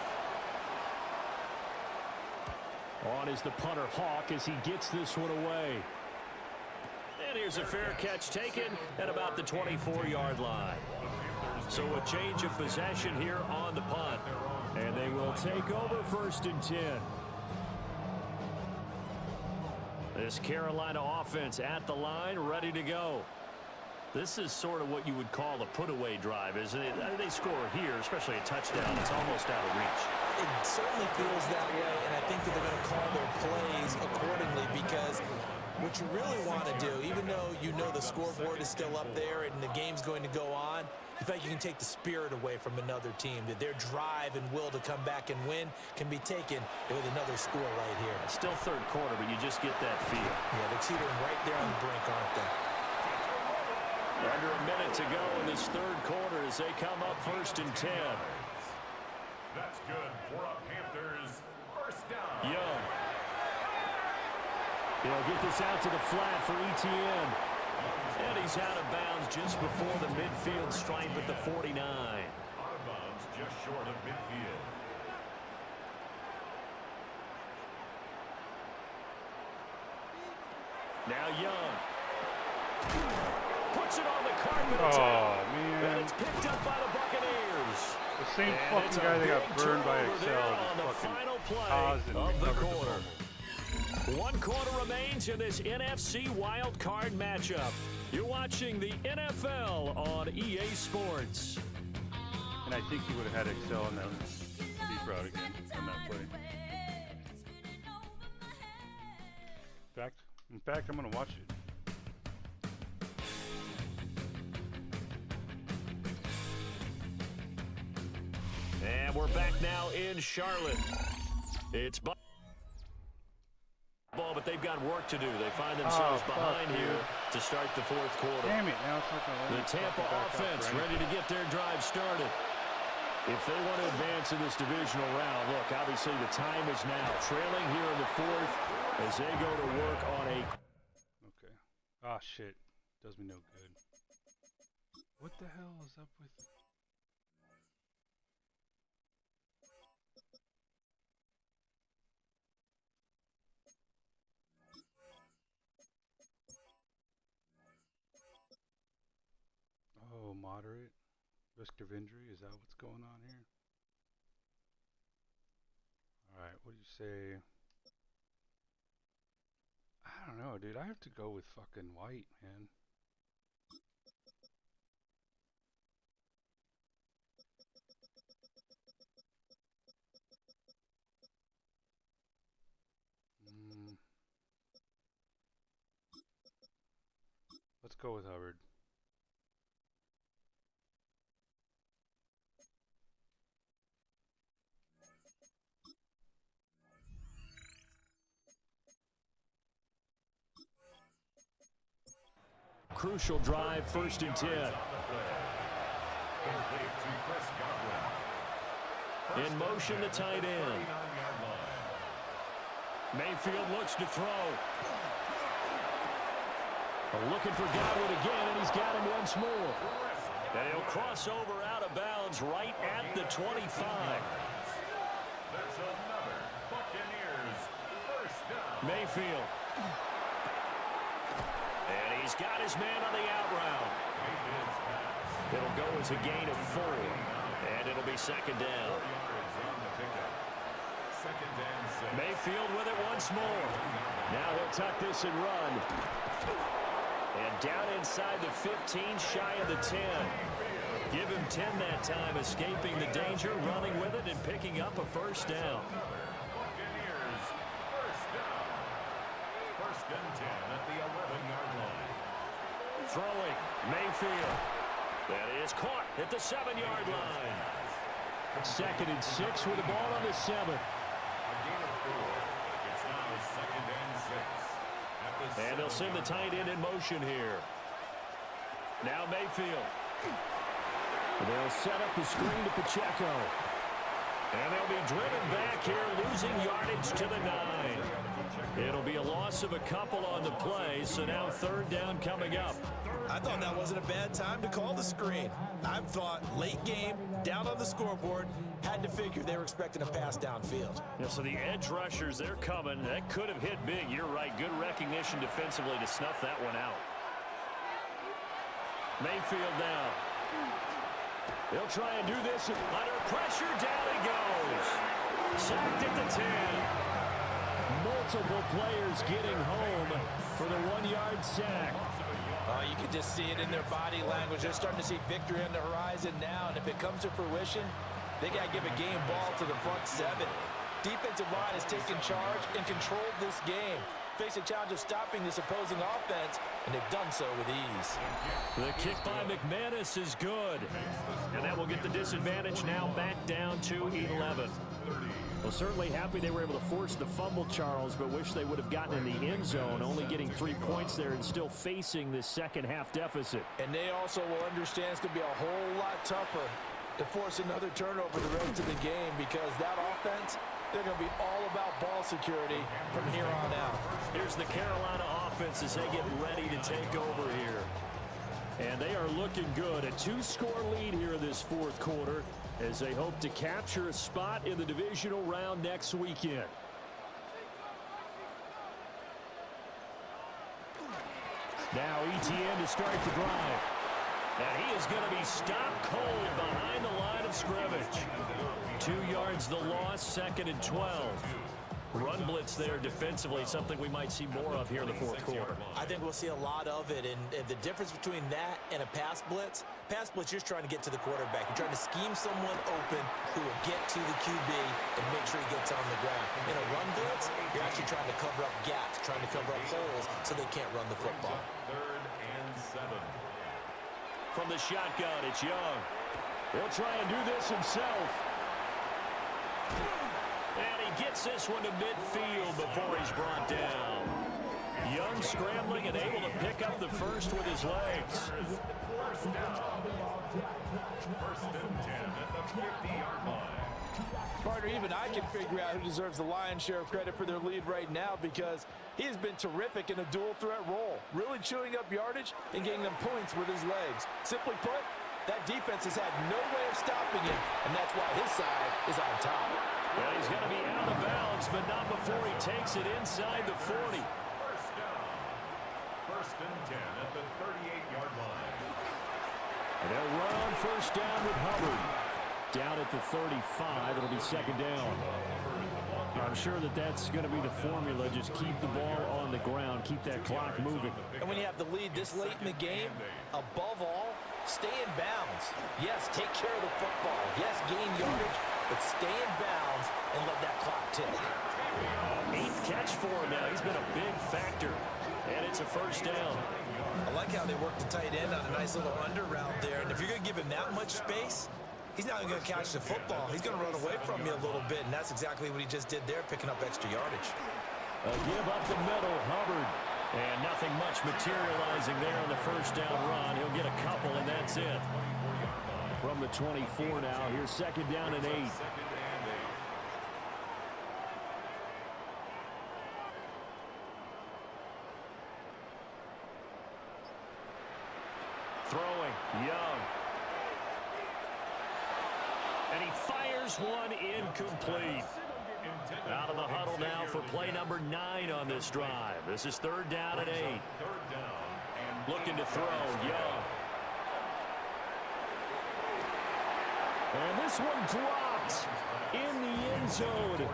On is the punter Hawk as he gets this one away. And here's a fair catch taken at about the 24-yard line. So a change of possession here on the punt. And they will take over 1st and 10. This Carolina offense at the line, ready to go. This is sort of what you would call a put-away drive, isn't it? They score here, especially a touchdown. It's almost out of reach. It certainly feels that way, and I think that they're going to call their plays accordingly because what you really want to do, even though you know the scoreboard is still up there and the game's going to go on, you feel like you can take the spirit away from another team, that their drive and will to come back and win can be taken with another score right here. It's still third quarter, but you just get that feel. Yeah, they're teetering right there on the brink, aren't they? Under a minute to go in this third quarter as they come up 1st and 10. That's good for a Panthers first down. Young. He'll get this out to the flat for ETN. And he's out of bounds just before the midfield stripe at the 49. Out of bounds just short of midfield. Now Young. Puts it on the carpet. Oh, man. And it's picked up by the Buccaneers. The same fucking guy that got burned by Excel just fucking caused and recovered the fumble. 1 quarter remains in this NFC wild card matchup. You're watching the NFL on EA Sports. And I think he would have had Excel in that deep route again on that play. In fact, I'm going to watch it. And we're back now in Charlotte. It's ball, but they've got work to do. They find themselves behind here to start the 4th quarter. Damn it, now it's not going to let The Tampa offense ready to get their drive started. If they want to advance in this divisional round, look, obviously the time is now. Trailing here in the 4th as they go to work on a... Okay. Ah, shit. Does me no good. What the hell is up with... Oh, moderate. Risk of injury, is that what's going on here? Alright, what do you say? I don't know, dude. I have to go with fucking white, man. Let's go with Hubbard. Crucial drive, 1st and 10. In motion, the tight end. Mayfield looks to throw. Looking for Godwin again, and he's got him once more. And he'll cross over out of bounds right at the 25. That's another Buccaneers first down. Mayfield. And he He's got his man on the out route. It'll go as a gain of 4. And it'll be second down. Mayfield with it once more. Now he'll tuck this and run. And down inside the 15, shy of the 10. Give him 10 that time, escaping the danger, running with it, and picking up a first down. Buccaneers, first down. First and 10 at the 11-yard line. Throwing, Mayfield. That is caught at the 7-yard line. Second and 6 with the ball on the 7. A gain of 4. It's now second and 6. And they'll send the tight end in motion here. Now Mayfield. They'll set up the screen to Pacheco. And they'll be driven back here, losing yardage to the 9. It'll be a loss of a couple on the play, so now third down coming up. I thought that wasn't a bad time to call the screen. I thought late game, down on the scoreboard, had to figure they were expecting a pass downfield. Yeah, so the edge rushers, they're coming. That could have hit big. You're right. Good recognition defensively to snuff that one out. Mayfield now. They'll try and do this under pressure. Down he goes. Sacked at the 10. Multiple players getting home for the 1-yard sack. You can just see it in their body language. They're starting to see victory on the horizon now, and if it comes to fruition, they got to give a game ball to the front 7. Defensive line has taken charge and controlled this game. Face a challenge of stopping this opposing offense, and they've done so with ease. The kick by McManus is good. And that will get the disadvantage now back down to 11. Well, certainly happy they were able to force the fumble, Charles, but wish they would have gotten in the end zone, only getting 3 points there and still facing this second half deficit. And they also will understand it's going to be a whole lot tougher to force another turnover the rest of the game, because that offense, they're going to be all about ball security from here on out. Here's the Carolina offense as they get ready to take over here. And they are looking good. A 2-score lead here in this fourth quarter as they hope to capture a spot in the divisional round next weekend. Now ETN to start the drive. And he is going to be stopped cold behind the line of scrimmage. 2 yards the loss, second and 12. Run blitz there defensively, something we might see more of here in the fourth quarter. I think we'll see a lot of it, and the difference between that and a pass blitz, you're just trying to get to the quarterback. You're trying to scheme someone open who will get to the QB and make sure he gets on the ground. In a run blitz, you're actually trying to cover up gaps, trying to cover up holes so they can't run the football. Third and 7. From the shotgun, it's Young. He'll try and do this himself. And he gets this one to midfield before he's brought down. Young scrambling and able to pick up the first with his legs. First down. First and 10 at the 50-yard line. Partner, even I can figure out who deserves the lion's share of credit for their lead right now, because he has been terrific in a dual threat role, really chewing up yardage and getting them points with his legs. Simply put, that defense has had no way of stopping him, and that's why his side is on top. Well, he's going to be out of bounds, but not before he takes it inside the 40. First down. First and 10 at the 38-yard line. And they'll run on first down with Hubbard. Down at the 35, it'll be second down. I'm sure that's going to be the formula. Just keep the ball on the ground, keep that clock moving. And when you have the lead this late in the game, above all, stay in bounds. Yes, take care of the football. Yes, gain yardage, but stay in bounds and let that clock tick. 8th catch for him now. He's been a big factor. And it's a first down. I like how they work the tight end on a nice little under route there. And if you're going to give him that much space, he's not going to catch the football. He's going to run away from you a little bit, and that's exactly what he just did there, picking up extra yardage. A give up the middle, Hubbard. And nothing much materializing there on the first down run. He'll get a couple, and that's it. From the 24 now, here's second down and 8. Throwing, Young. And he fires one incomplete. Out of the huddle now for play number 9 on this drive. This is third down and 8. Third down and Looking to throw, Young. And this one dropped in the end zone.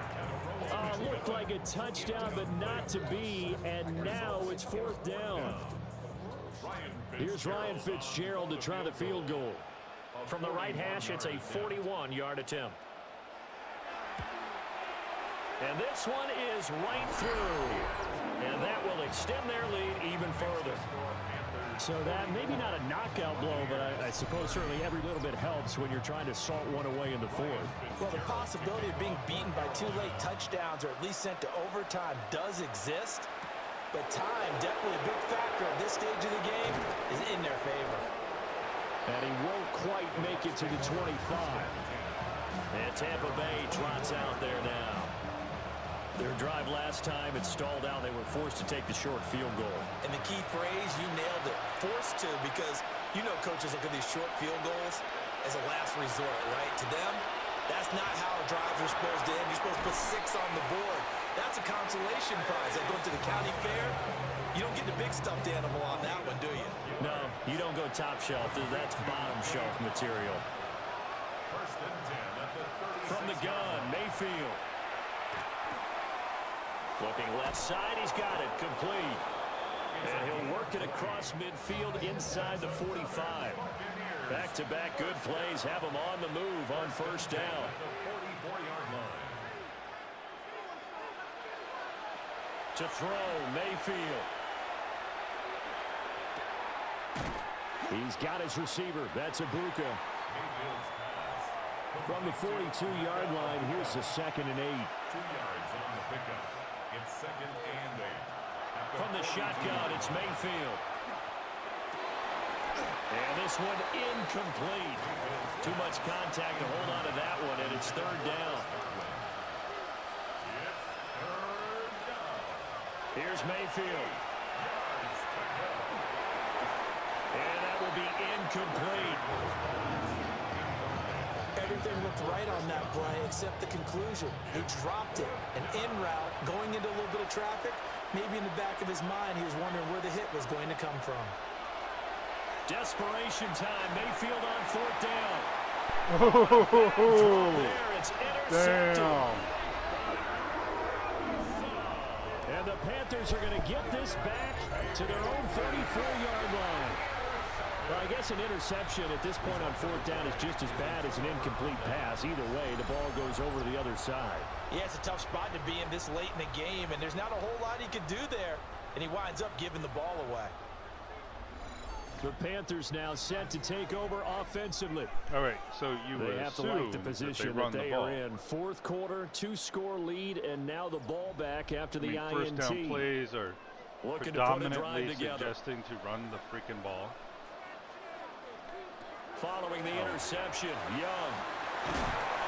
Looked like a touchdown, but not to be. And now it's 4th down. Here's Ryan Fitzgerald to try the field goal. From the right hash, it's a 41-yard attempt. And this one is right through. And that will extend their lead even further. So that maybe not a knockout blow, but I suppose certainly every little bit helps when you're trying to salt one away in the 4th. Well, the possibility of being beaten by 2 late touchdowns or at least sent to overtime does exist. But time, definitely a big factor at this stage of the game, is in their favor. And he won't quite make it to the 25. And Tampa Bay trots out there now. Their drive last time, it stalled out. They were forced to take the short field goal. And the key phrase, you nailed it, forced to, because you know coaches look at these short field goals as a last resort, right? To them, that's not how drives are supposed to end. You're supposed to put 6 on the board. That's a consolation prize. Like going to the county fair, you don't get the big stuffed animal on that one, do you? No, you don't go top shelf. That's bottom shelf material. From the gun, Mayfield. Looking left side, he's got it, complete. And he'll work it across midfield inside the 45. Back-to-back good plays have him on the move on 1st down. To throw, Mayfield. He's got his receiver. That's Ibuka. From the 42-yard line, here's the 2nd and 8. 2 yards on the pickup. It's 2nd and 8. From the shotgun, it's Mayfield. And this one incomplete. Too much contact to hold on to that one, and it's 3rd down. Here's Mayfield. And that will be incomplete. Everything looked right on that play except the conclusion. He dropped it. An in route, going into a little bit of traffic. Maybe in the back of his mind, he was wondering where the hit was going to come from. Desperation time. Mayfield on 4th down. Oh, there, it's intercepted. damn. And the Panthers are going to get this back to their own 34-yard line. Well, I guess an interception at this point on 4th down is just as bad as an incomplete pass. Either way, the ball goes over to the other side. Yeah, it's a tough spot to be in this late in the game, and there's not a whole lot he could do there. And he winds up giving the ball away. The Panthers now set to take over offensively. All right, so you They have to like the assume position that that they the are in. 4th quarter, 2-score lead, and now the ball back after the INT. First down plays are Looking to put a drive predominantly together. suggesting to run the freaking ball. Following the interception, Young.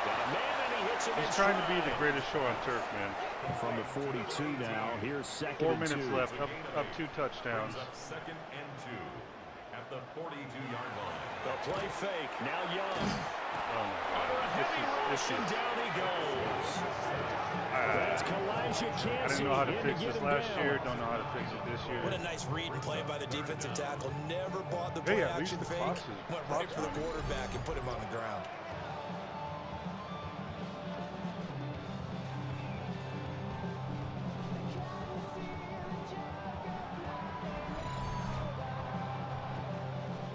Got a man, and he hits him in He's trying to be stride. the greatest show on turf, man. From the 42 now, here's 2nd 4 and 2. minutes left, up 2 touchdowns. Brings up 2nd and 2 at the 42-yard line. The play fake, now Young. Oh my God, this And is down he goes. That's Kalijah Cansey. I didn't know how to in fix get this him last down. year. Don't know how to fix it this year. What a nice read and play by the defensive tackle. Never bought the Hey, at least play-action the fake. Foxes- Went right Foxes for the on it. quarterback and put him on the ground.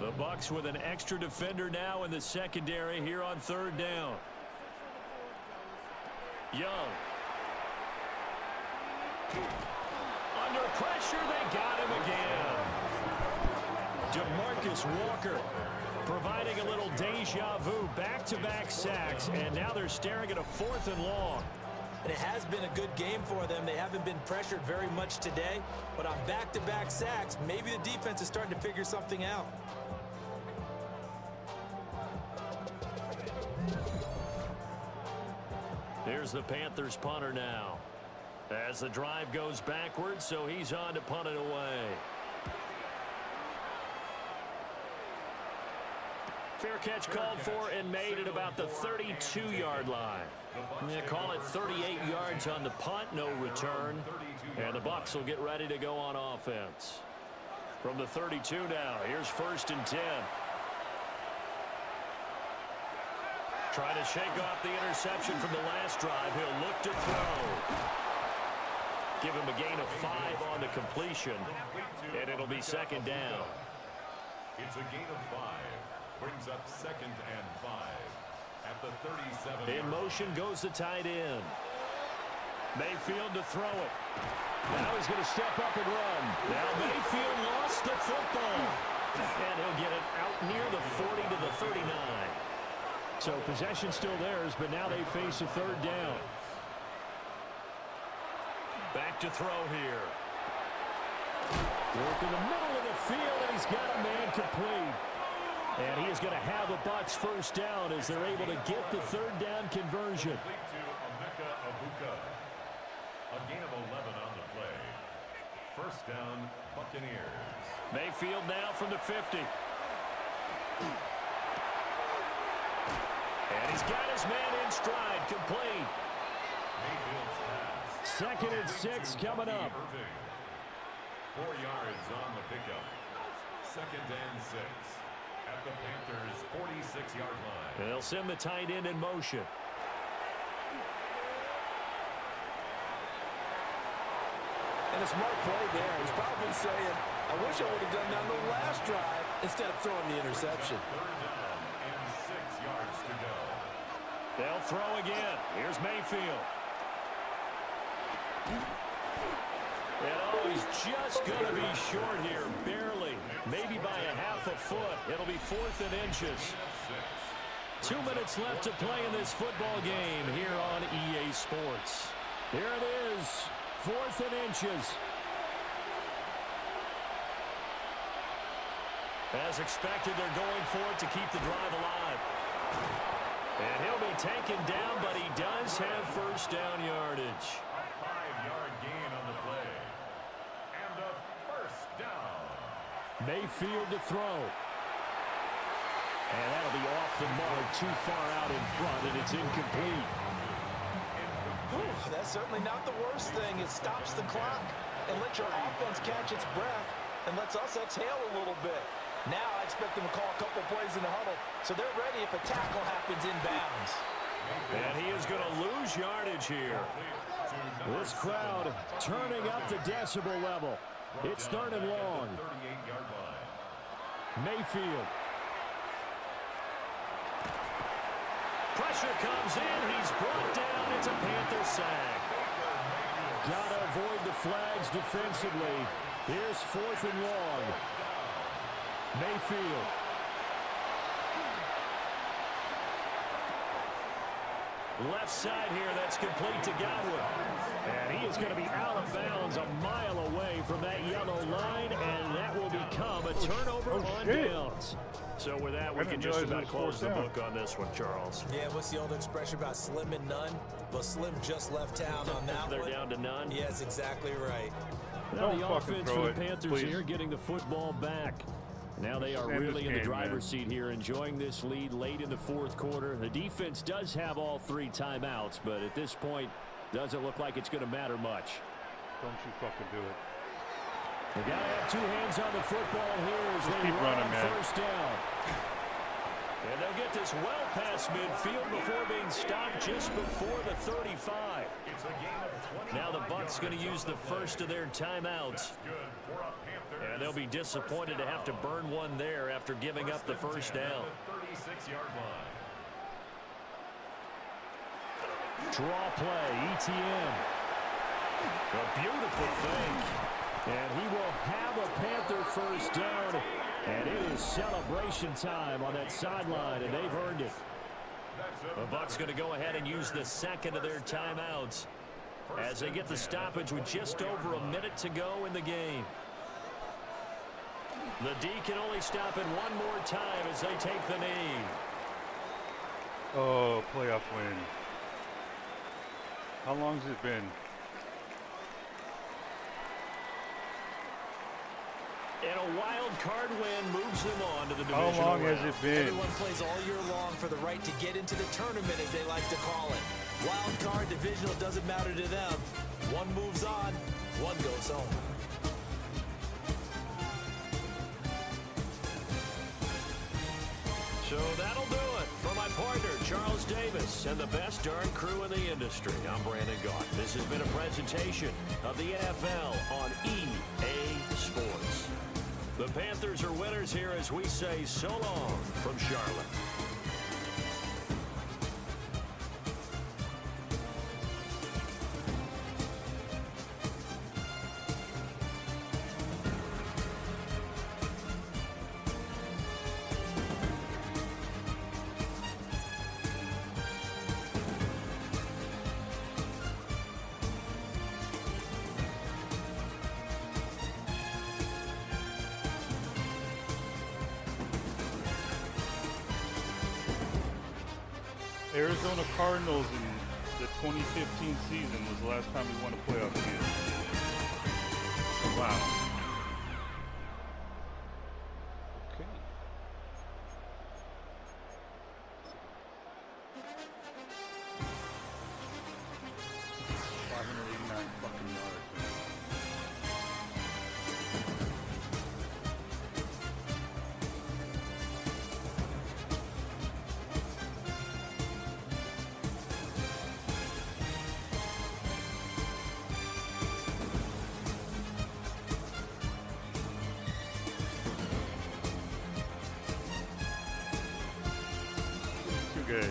The Bucs with an extra defender now in the secondary here on 3rd down. Young. Under pressure, they got him again. DeMarcus Walker providing a little deja vu, back-to-back sacks, and now they're staring at a 4th and long. And it has been a good game for them. They haven't been pressured very much today, but on back-to-back sacks, maybe the defense is starting to figure something out. Here's the Panthers punter now. As the drive goes backwards, so he's on to punt it away. Fair catch called for and made at about the 32-yard line. Yeah, call it 38 yards on the punt, no return. And the Bucs will get ready to go on offense. From the 32 now, here's 1st and 10. Trying to shake off the interception from the last drive. He'll look to throw. Give him a gain of 5 on the completion, and it'll be 2nd down. It's a gain of 5. Brings up 2nd and 5. At the 37. In motion goes the tight end. Mayfield to throw it. Now he's going to step up and run. Now Mayfield lost the football. And he'll get it out near the 40 to the 39. So possession still theirs, but now they face a 3rd down. Back to throw here. Work in the middle of the field, and he's got a man complete. And he is going to have the Bucs 1st down as they're able to get the 3rd down conversion. A gain of 11 on the play. 1st down, Buccaneers. Mayfield now from the 50. And he's got his man in stride, complete. Mayfield's pass. 2nd and 6 coming up. 4 yards on the pickup. 2nd and 6. At the Panthers' 46-yard line. And they'll send the tight end in motion. And a smart play there. He's probably saying, I wish I would have done that on the last drive instead of throwing the interception. 3rd down and 6 yards to go. They'll throw again. Here's Mayfield. And he's just going to be short here, barely. Maybe by a half a foot. It'll be 4th and inches. 2 minutes left to play in this football game here on EA Sports. Here it is, 4th and inches. As expected, they're going for it to keep the drive alive. And he'll be taken down, but he does have 1st down yardage. A 5-yard gain on the play. And a 1st down. Mayfield to throw. And that'll be off the mark, too far out in front, and it's incomplete. That's certainly not the worst thing. It stops the clock and lets your offense catch its breath and lets us exhale a little bit. Now I expect them to call a couple plays in the huddle, so they're ready if a tackle happens in bounds. And he is going to lose yardage here. This crowd turning up the decibel level. It's 3rd and long. 38-yard line. Mayfield. Pressure comes in. He's brought down. It's a Panther sack. Got to avoid the flags defensively. Here's 4th and long. Mayfield. Left side here, that's complete to Godwin. And he is going to be out of bounds a mile away from that yellow line, and that will become a turnover on downs. So with that, we can just about close the book on this one, Charles. Yeah, what's the old expression about slim and none? Well, Slim just left town on that They're one. down to none? Yes, exactly right. Now the offense for the Panthers here getting the football back. Now they are really in the driver's seat here, enjoying this lead late in the 4th quarter. The defense does have all 3 timeouts, but at this point, doesn't look like it's going to matter much. Don't you fucking do it. They got to have 2 hands on the football here as they keep running, man. 1st down. And they'll get this well past midfield before being stopped just before the 35. It's a gain of 20. Now the Bucs going to use the first of their timeouts. Good for a Panther. And they'll be disappointed to have to burn one there after giving up the 1st down. 36-yard line. Draw play, ETN. A beautiful fake. And he will have a Panther 1st down. And it is celebration time on that sideline, and they've earned it. The Bucs going to go ahead and use the 2nd of their timeouts as they get the stoppage with just over a minute to go in the game. The D can only stop it one more time as they take the knee. Oh, playoff win. How long has it been? And a wild card win moves them on to the How divisional long has round. it been? Everyone plays all year long for the right to get into the tournament, as they like to call it. Wild card, divisional, doesn't matter to them. One moves on, one goes home. So that'll do it. For my partner, Charles Davis, and the best darn crew in the industry, I'm Brandon Gaudin. This has been a presentation of the NFL on EA Sports. The Panthers are winners here as we say so long from Charlotte. Arizona Cardinals in the 2015 season was the last time we won a playoff game. Wow. Okay. Fucking yards, man. Guys.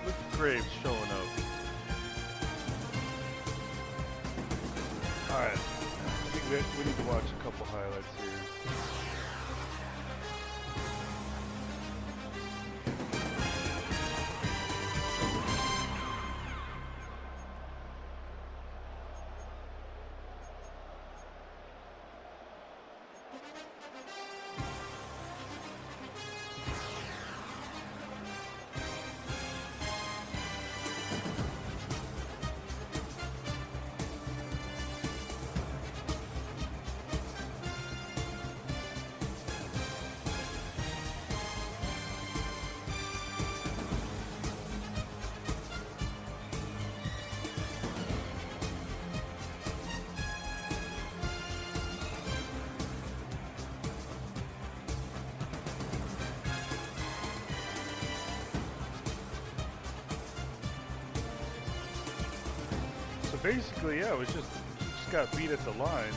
Look at Graves showing up. Alright, I think we need to watch a couple highlights here. Basically, yeah, it was just he just got beat at the line.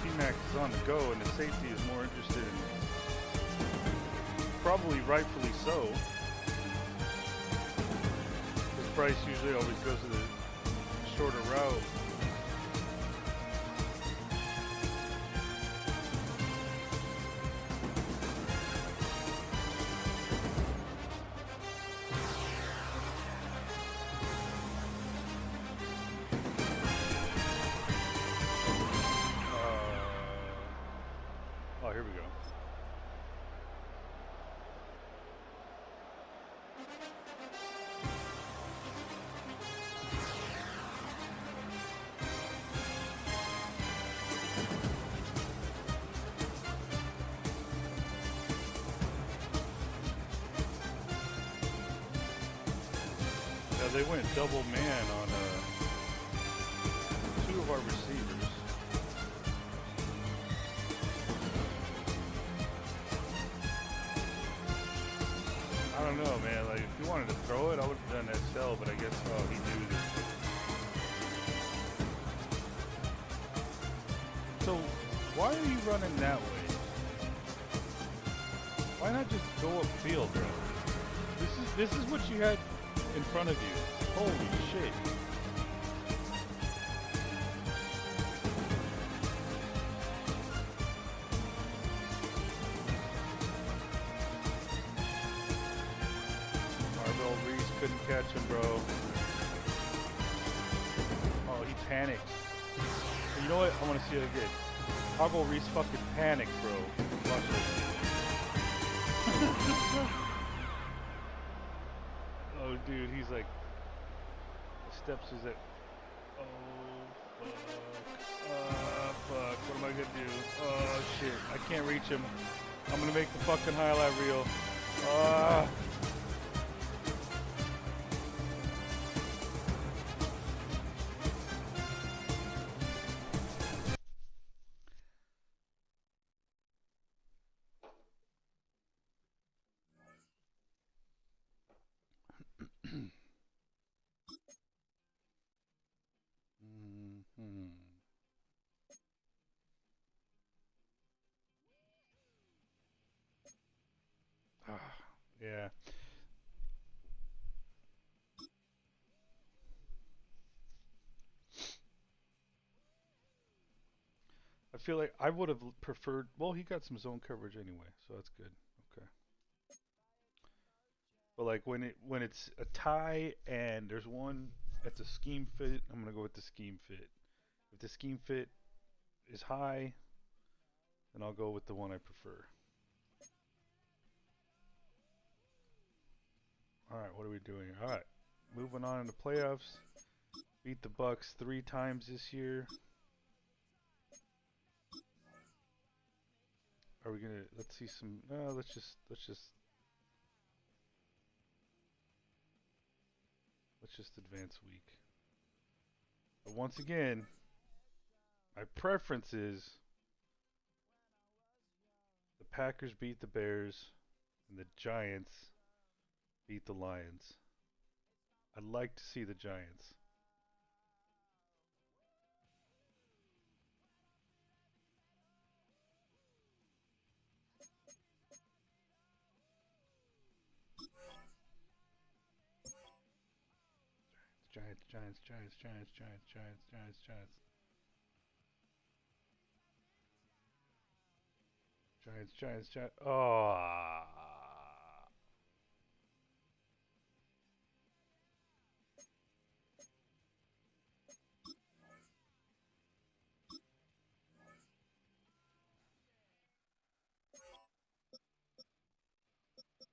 T-Mac is on the go, and the safety is more interested in, probably rightfully so, because Bryce usually always goes to the shorter route. Oh, here we go. Yeah, they went double man on two of our receivers. I don't know, man. Like, if you wanted to throw it, I would have done XL, but I guess, oh, he knew this. So, why are you running that way? Why not just go upfield, bro? This is what you had in front of you. Holy shit. Couldn't catch him, bro. Oh, he panicked. You know what? I want to see it again. Harbaugh Reese fucking panicked, bro. Watch this. Oh dude, he's like, the steps is at. Oh, fuck. What am I gonna do? Oh, shit. I can't reach him. I'm gonna make the fucking highlight reel. Mm-hmm. Yeah. I feel like I would have preferred. Well, he got some zone coverage anyway, so that's good. Okay. But like when it's a tie and there's one that's a scheme fit, I'm gonna go with the scheme fit. If the scheme fit is high, then I'll go with the one I prefer. All right, what are we doing? All right, moving on in the playoffs. Beat the Bucks 3 times this year. Are we gonna? Let's see some. No, let's just advance week. But once again, my preference is the Packers beat the Bears and the Giants beat the Lions. I'd like to see the Giants. Giants, Giants, Giants, Giants, Giants, Giants, Giants, Giants. Giants, Giants, Giants. Oh.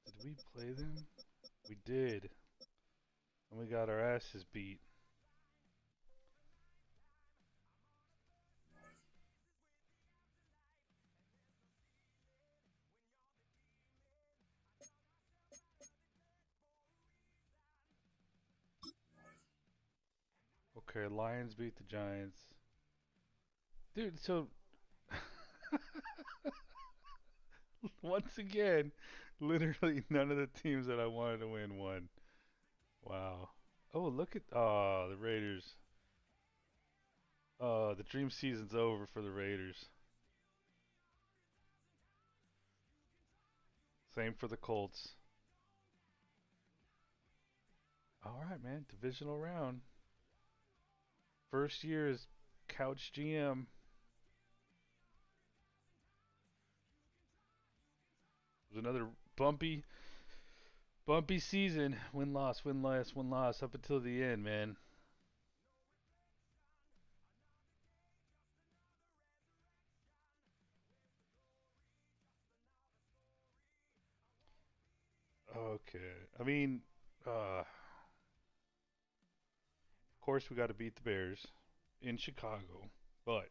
Did we play them? We did. And we got our asses beat. Okay, Lions beat the Giants. Dude, so once again, literally none of the teams that I wanted to win won. Wow. Oh, look at the Raiders. The dream season's over for the Raiders. Same for the Colts. All right, man. Divisional round. First year is couch GM. It was another bumpy season. Win loss, win loss, win loss up until the end, man. Okay. I mean, of course we got to beat the Bears in Chicago, but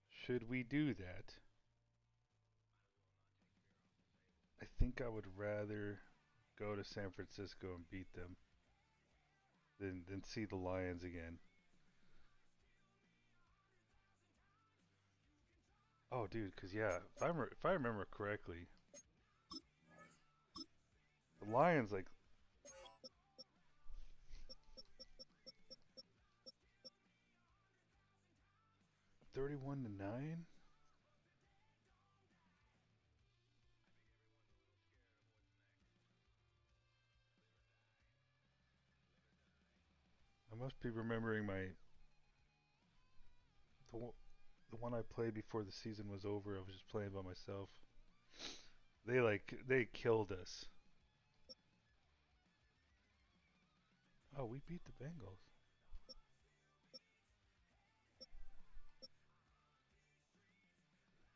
should we do that? I think I would rather go to San Francisco and beat them than see the Lions again. Oh, dude, because yeah, if I remember correctly, the Lions like 31-9. I must be remembering the the one I played before the season was over. I was just playing by myself. They killed us. Oh, we beat the Bengals.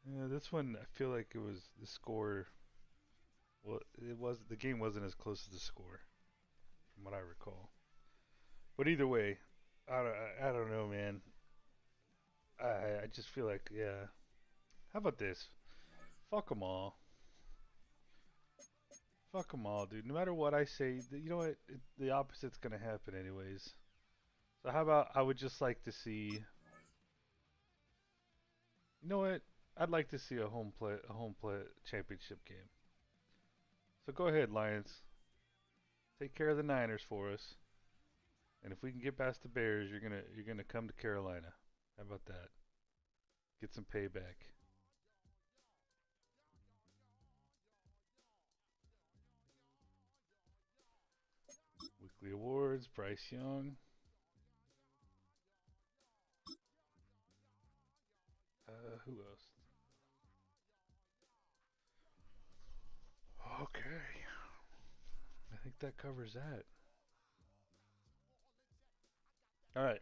Yeah, this one I feel like it was the score Well, the game wasn't as close as the score, from what I recall. But either way, I don't know, man. I just feel like, yeah. How about this? Fuck them all. Fuck them all, dude. No matter what I say, you know what? The opposite's gonna happen anyways. So how about I would just like to see. You know what? I'd like to see a home play championship game. So go ahead, Lions. Take care of the Niners for us. And if we can get past the Bears, you're gonna come to Carolina. How about that? Get some payback. Weekly awards, Bryce Young. Who else? Okay. I think that covers that. All right.